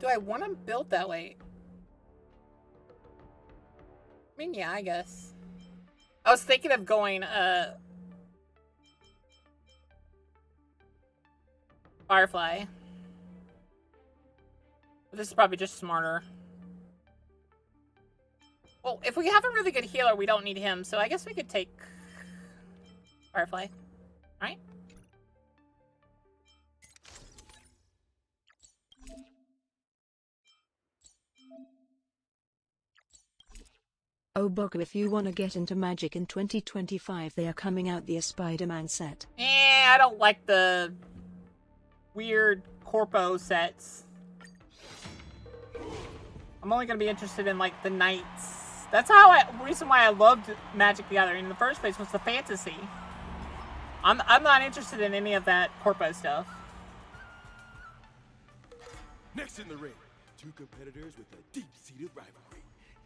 Do I want them built that way? I mean, yeah, I guess. I was thinking of going, Firefly. But this is probably just smarter. Well, if we have a really good healer, we don't need him, so I guess we could take Firefly. Alright? Oh Boku, if you wanna get into Magic in 2025, they are coming out the Spider-Man set. I don't like the weird corpo sets. I'm only gonna be interested in like the knights. That's reason why I loved Magic the Gathering in the first place was the fantasy. I'm not interested in any of that corpo stuff. Next in the ring, two competitors with a deep-seated rivalry.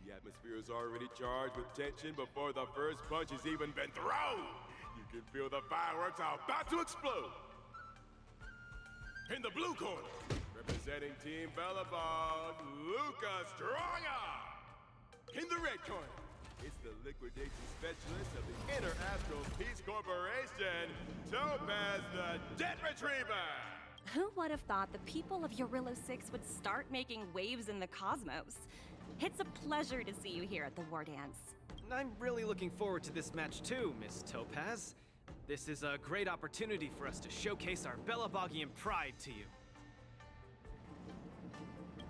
The atmosphere is already charged with tension before the first punch has even been thrown. You can feel the fireworks are about to explode. In the blue corner, representing Team Bellabog, Luca Stronga. In the red corner, it's the liquidation specialist of the Inter-Astral Peace Corporation, Topaz the Debt Retriever. Who would have thought the people of Eurilo 6 would start making waves in the cosmos? It's a pleasure to see you here at the War Dance. I'm really looking forward to this match too, Miss Topaz. This is a great opportunity for us to showcase our Bellabogian pride to you.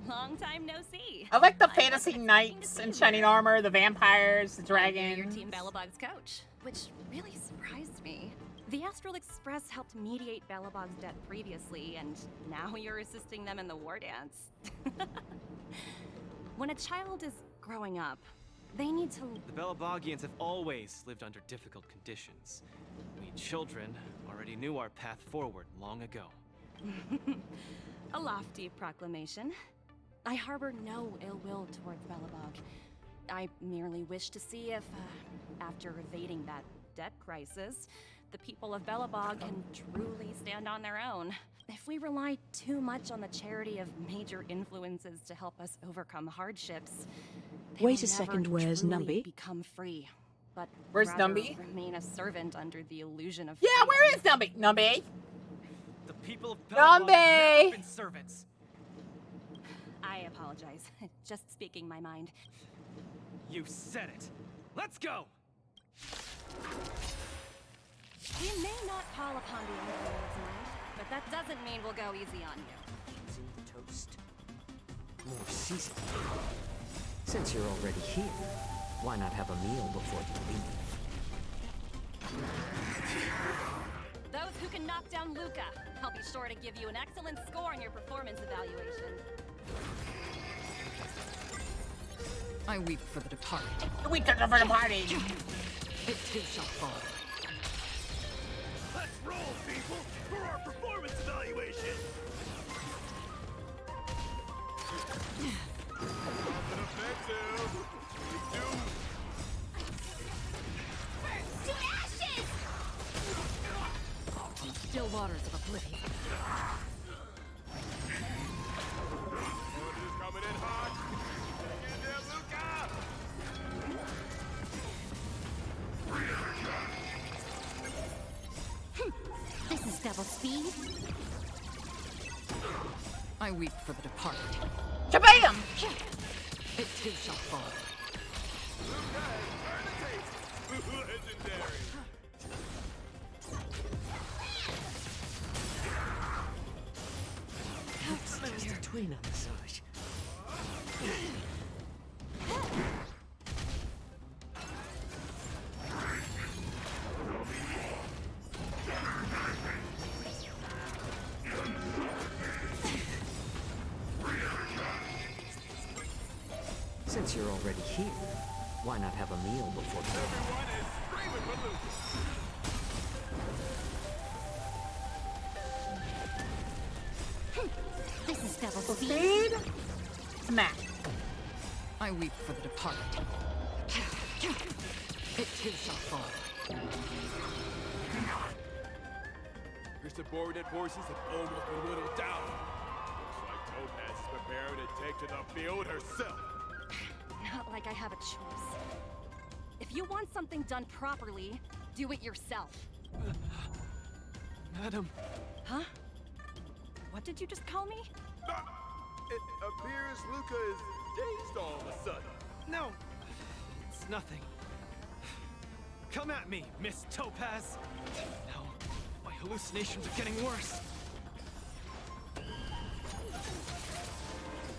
Long time no see. I like the fantasy knights in shining armor, the vampires, the dragons. You're Team Bellabog's coach, which really surprised me. The Astral Express helped mediate Bellabog's debt previously, and now you're assisting them in the War Dance. When a child is growing up, They need to... The Belabogians have always lived under difficult conditions. We children already knew our path forward long ago. A lofty proclamation. I harbor no ill will towards Belobog. I merely wish to see if, after evading that debt crisis, the people of Belobog can truly stand on their own. If we rely too much on the charity of major influences to help us overcome hardships, they Wait will a second, never where's truly Numby? become free, but Where's rather Numby? remain a servant under the illusion of Yeah, freedom. where is Numby? Numby? The people of Belobog have Numby! never been servants. I apologize. Just speaking my mind. You said it. Let's go! We may not call upon the Emperor's might, but that doesn't mean we'll go easy on you. Easy toast. More seasoning. Since you're already here, why not have a meal before you leave? Those who can knock down Luca, I'll be sure to give you an excellent score on your performance evaluation. I weep for the departed. We took it for the party. It too shall fall. Let's roll, people, for our performance evaluation! Offensive! To ashes! From still waters of oblivion. Is coming in hot! Get in there, Luca! This is double speed. I weep for the departed. Shabam! It too shall fall. Legendary! Oops, just a tween on the side. Since you're already here, why not have a meal before you Everyone is screaming for Luca! This is double speed. Speed? Smack. I weep for the departed. It too shall fall. Your subordinate forces have almost been whittled down. Looks like Topaz is preparing to take to the field herself. Not like I have a choice. If you want something done properly, do it yourself. Madam. Huh? What did you just call me? It appears Luca is dazed all of a sudden. No, it's nothing. Come at me, Miss Topaz. No, my hallucinations are getting worse.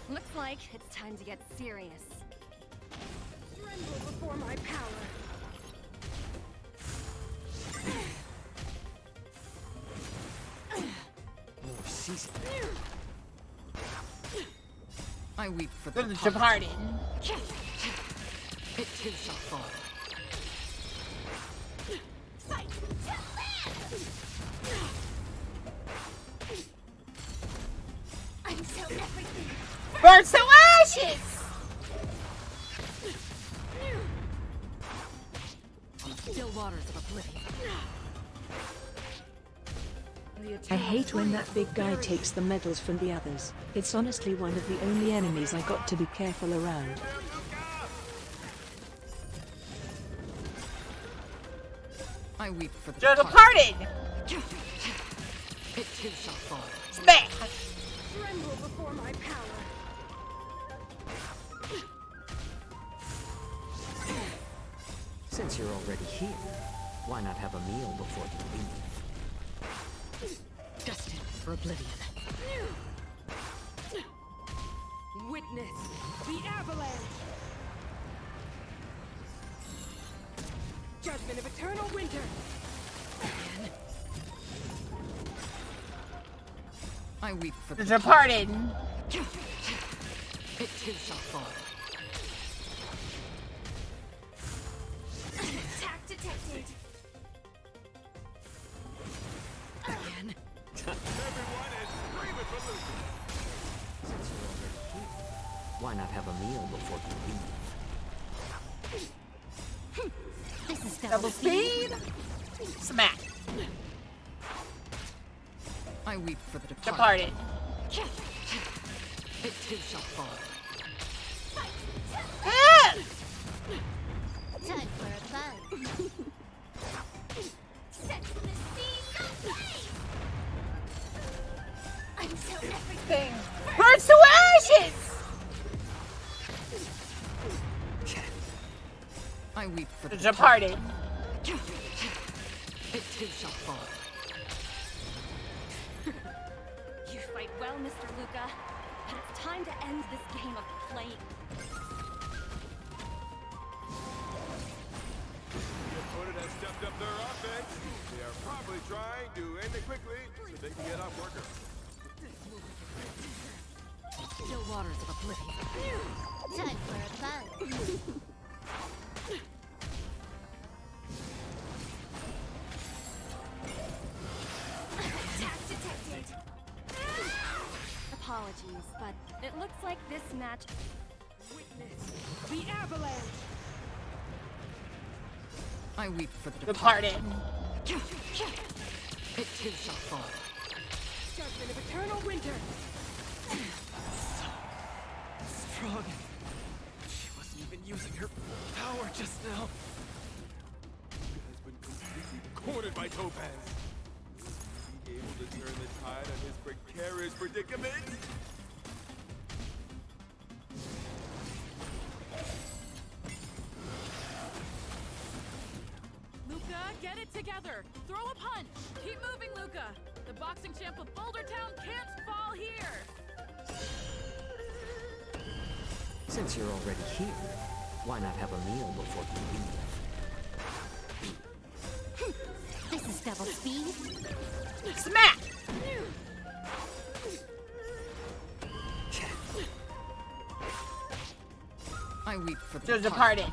Looks like it's time to get serious. Tremble before my power. More seasoning. I weep for the The departed. departed. It too shall fall. Fight to live! Until everything Burns to ashes! From still waters of oblivion. I hate when that big guy takes the medals from the others. It's honestly one of the only enemies I got to be careful around. I weep for the The departed. departed! It too shall fall. Smack! Tremble before my power. Since you're already here, why not have a meal before you leave? Destined for oblivion. Witness the avalanche. Judgment of eternal winter. I weep for The the departed. It too shall fall. Why not have a meal before you leave? This is Double speed. Smack. I weep for the Departed. It too shall fall. Ah! Time for a fight. Set the scene aflame! Until Everything burns to ashes! I weep for the Departed. It too shall fall. You fight well, Mr. Luca, but it's time to end this game of playing. The opponent has stepped up their offense. They are probably trying to end it quickly so they can get off worker. Still waters of oblivion. Time for a fight. attack detected. Apologies, but it looks like this match. Witness the avalanche. I weep for the Departed. It too shall fall. Judgment of eternal winter. Strong. She wasn't even using her power just now. Has been completely cornered by Topaz. Is he able to turn the tide on his precarious predicament? Luca, get it together. Throw a punch. Keep moving, Luca. The boxing champ of Boulder Town can't fall here. Since you're already here, why not have a meal before you leave? This is double speed. Smack! I weep for the Departed.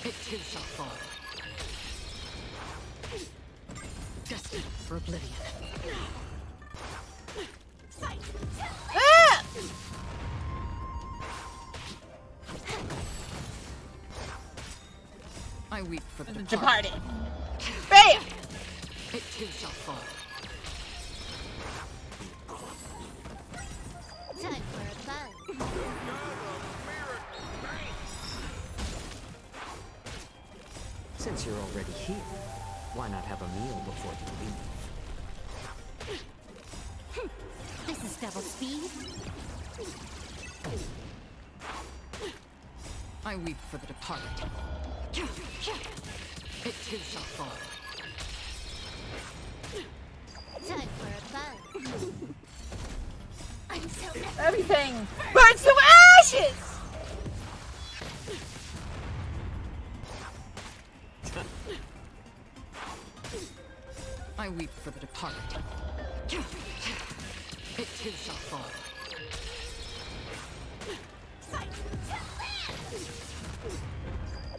It too shall fall. Destined for oblivion. Ah! I weep for the Departed. Bam! It too shall fall. Time for a fight. Since you're already here, why not have a meal before you leave? This is double speed. I weep for the departed. It too shall fall. Time for a fight. Until Everything burns to ashes! I weep for the departed. It too shall fall.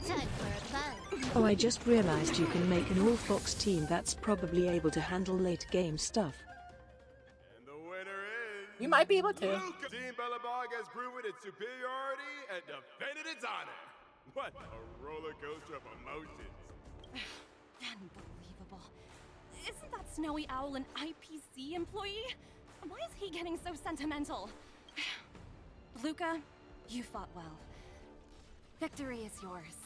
Time for a fight. Oh, I just realized you can make an all-fox team that's probably able to handle late game stuff. And the winner is... You might be able to. Luca. Team Bellabog has proven its superiority and defended its honor. What a roller coaster of emotions. Unbelievable. Isn't that Snowy Owl an IPC employee? Why is he getting so sentimental? Luca, you fought well. Victory is yours.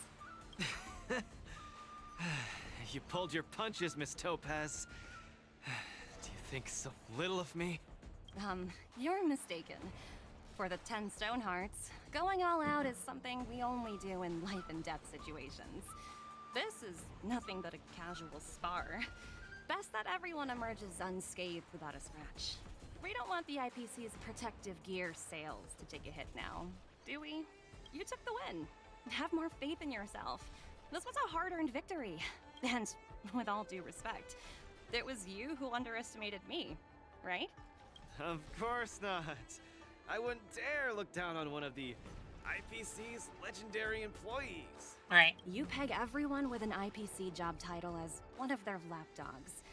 You pulled your punches, Miss Topaz. Do you think so little of me? You're mistaken. For the 10 Stone Hearts, going all out is something we only do in life and death situations. This is nothing but a casual spar. Best that everyone emerges unscathed without a scratch. We don't want the IPC's protective gear sales to take a hit now, do we? You took the win. Have more faith in yourself. This was a hard-earned victory. And with all due respect, it was you who underestimated me, right? Of course not. I wouldn't dare look down on one of the IPC's legendary employees. Alright. You peg everyone with an IPC job title as one of their lapdogs.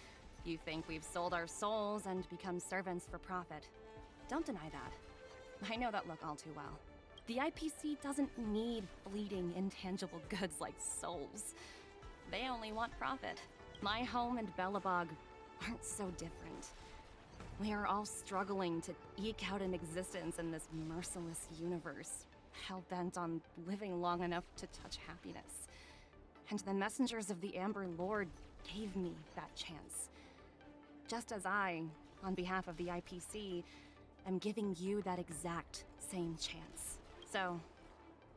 You think we've sold our souls and become servants for profit. Don't deny that. I know that look all too well. The IPC doesn't need fleeting, intangible goods like souls. They only want profit. My home and Belobog aren't so different. We are all struggling to eke out an existence in this merciless universe, hell-bent on living long enough to touch happiness. And the messengers of the Amber Lord gave me that chance. Just as I, on behalf of the IPC, am giving you that exact same chance. So,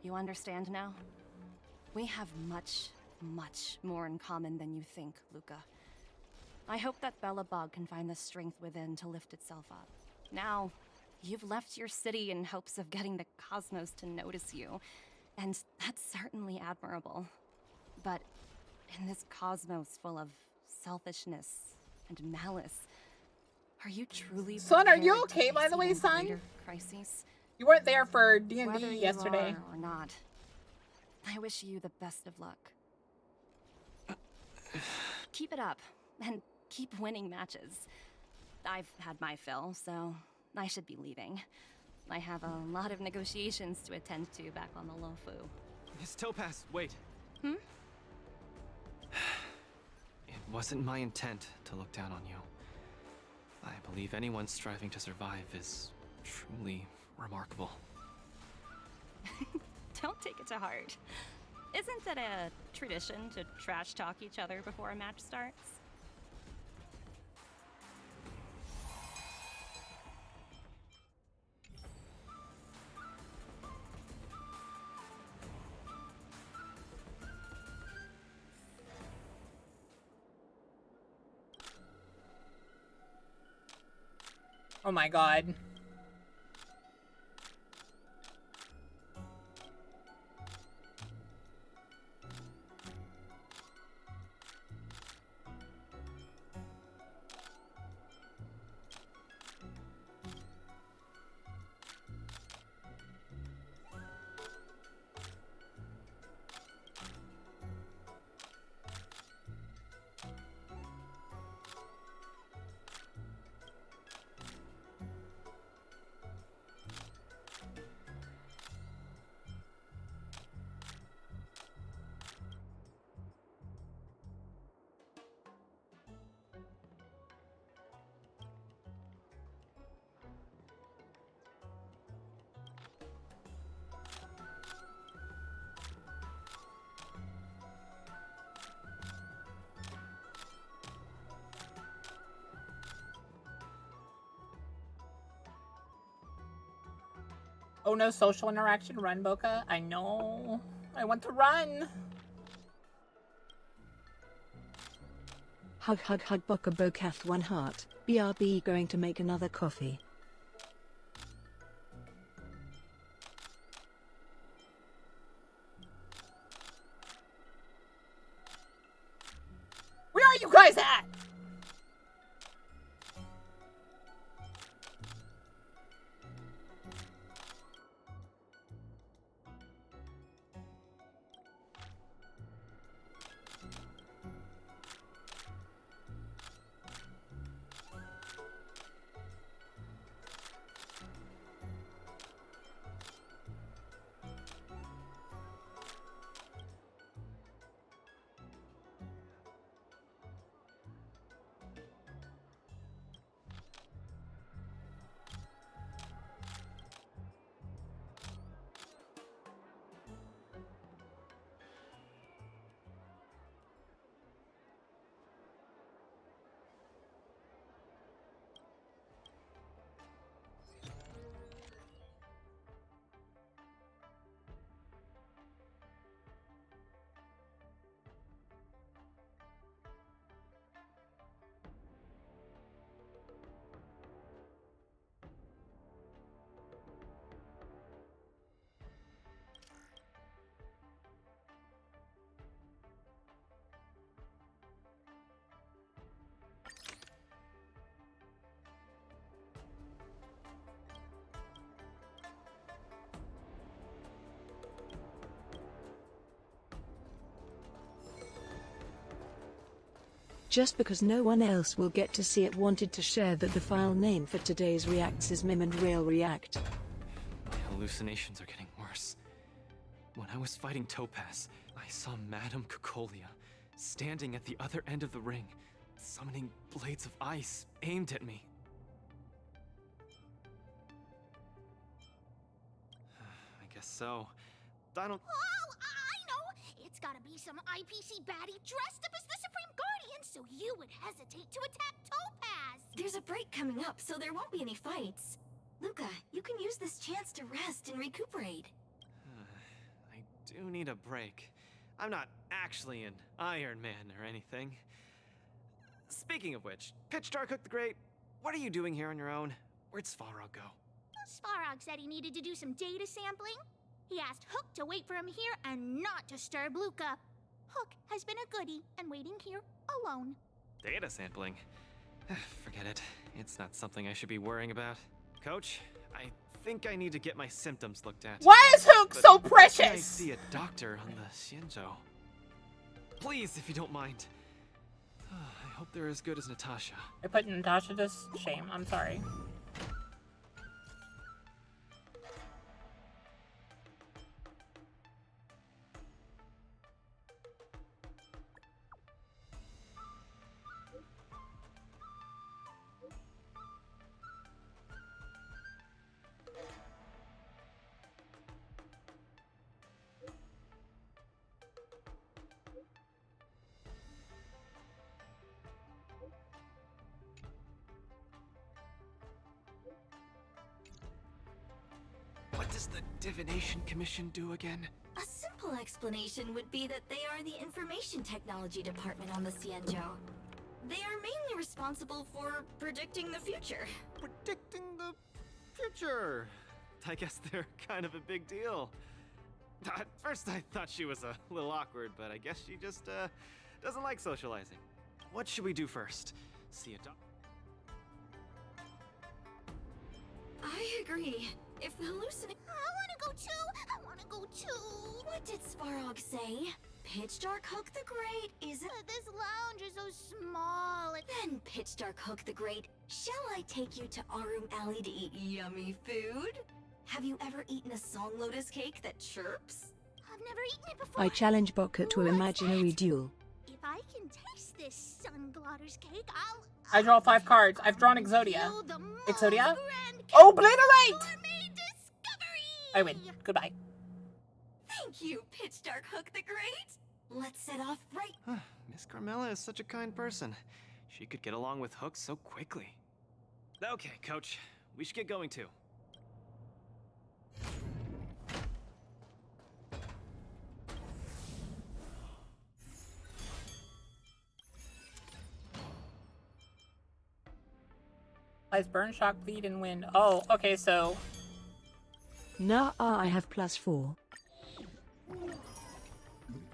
you understand now? We have much, much more in common than you think, Luca. I hope that Belobog can find the strength within to lift itself up. Now, you've left your city in hopes of getting the cosmos to notice you, and that's certainly admirable. But in this cosmos full of selfishness and malice, are you truly Son, are you prepared to okay, by face the way, even son? greater crises? You weren't there for D&D Whether you yesterday. are or not, I wish you the best of luck. Keep it up, and keep winning matches. I've had my fill, so I should be leaving. I have a lot of negotiations to attend to back on the Lofu. Miss Topaz, wait. Hmm? It wasn't my intent to look down on you. I believe anyone striving to survive is truly remarkable. Don't take it to heart. Isn't it a tradition to trash talk each other before a match starts? Oh my god. Oh, no social interaction. Run, Boca. I know. I want to run. Hug hug hug Boca Bocath 1 heart. BRB going to make another coffee. Where are you guys at? Just because no one else will get to see it, wanted to share that the file name for today's reacts is Mim and Real React. hallucinations are getting worse. When I was fighting Topaz, I saw Madame Cocolia standing at the other end of the ring, summoning blades of ice aimed at me. I guess so. I don't... Oh, I know! It's gotta be some IPC baddie dressed up as the Supreme Guardian so you would hesitate to attack Topaz! There's a break coming up, so there won't be any fights. Luca, you can use this chance to rest and recuperate. I do need a break. I'm not actually an Iron Man or anything. Speaking of which, Pitch Dark the Great, what are you doing here on your own? Where'd Svarog go? Svarog said he needed to do some data sampling. He asked Hook to wait for him here and not disturb Luca. Hook has been a goodie and waiting here alone. Data sampling? Forget it. It's not something I should be worrying about. Coach, I think I need to get my symptoms looked at. Why is Hook so precious? Can I see a doctor on the Xianzhou? Please, if you don't mind. I hope they're as good as Natasha. I put Natasha to shame. I'm sorry. What does the Divination Commission do again? A simple explanation would be that they are the Information Technology Department on the Xianzhou. They are mainly responsible for predicting the future. Predicting the future? I guess they're kind of a big deal. At first I thought she was a little awkward, but I guess she just doesn't like socializing. What should we do first? See a doc? I agree. If the hallucination... I wanna go too! What did Svarog say? Pitch Dark Hook the Great isn't... This lounge is so small. Then, Pitch Dark Hook the Great, shall I take you to Arum Alley to eat yummy food? Have you ever eaten a song lotus cake that chirps? I've never eaten it before. I challenge Boca to an imaginary duel. If I can taste this Sunglotters cake, I draw 5 cards. I've drawn Exodia. Exodia? Obliterate! I win. Goodbye. Thank you, Pitch Dark Hook the Great. Let's set off right... Miss Carmela is such a kind person. She could get along with Hook so quickly. Okay, Coach. We should get going too. Applies burn, shock, bleed, and wind. Oh, okay, so... Nah, I have +4.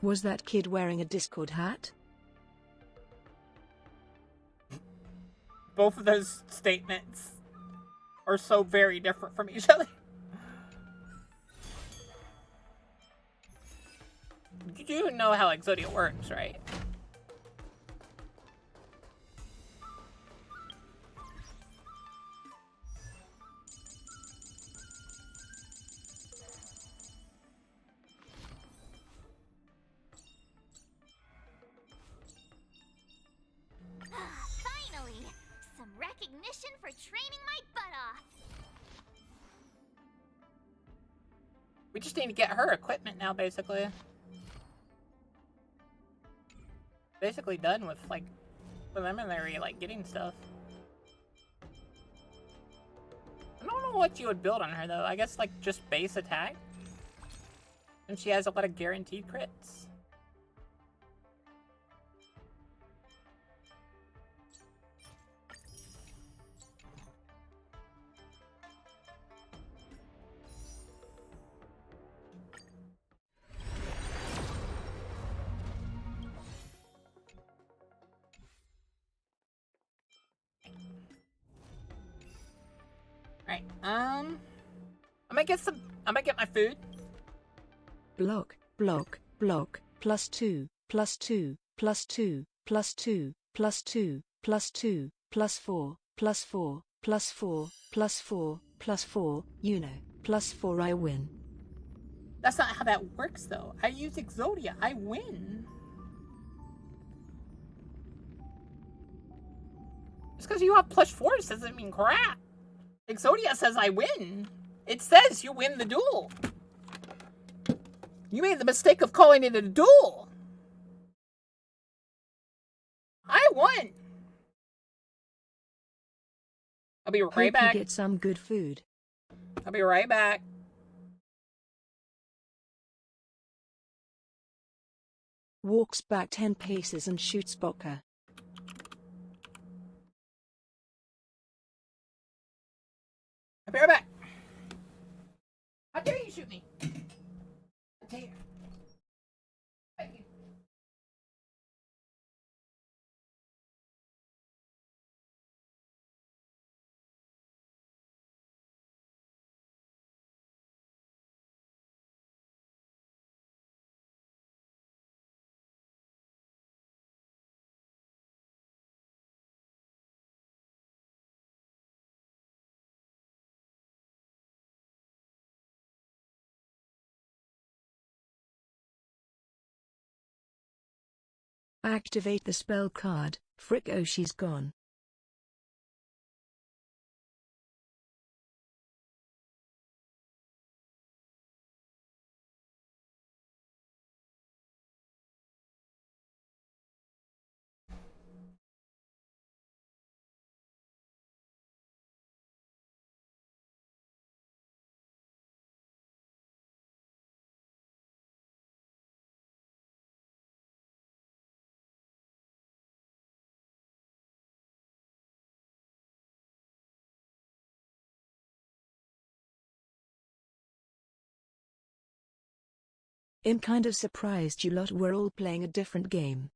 Was that kid wearing a Discord hat? Both of those statements are so very different from each other. You know how Exodia works, right? Finally! Some recognition for training my butt off. We just need to get her equipment now, basically. Basically done with, like, preliminary, like, getting stuff. I don't know what you would build on her, though. I guess, like, just base attack. And she has a lot of guaranteed crits. Alright, I might get my food. Block, block, block, +2, +2, +2, +2, +2, +2, +4, +4, +4, +4, +4, +4 I win. That's not how that works, though. I use Exodia. I win. Just because you have +4 doesn't mean crap. Exodia says I win. It says you win the duel. You made the mistake of calling it a duel. I won. I'll be right back. Hope you get some good food. I'll be right back. Walks back 10 paces and shoots Boca. I'll be right back. How dare you shoot me? How dare. Thank you. Activate the spell card. Frick, oh, she's gone. I'm kind of surprised you lot were all playing a different game.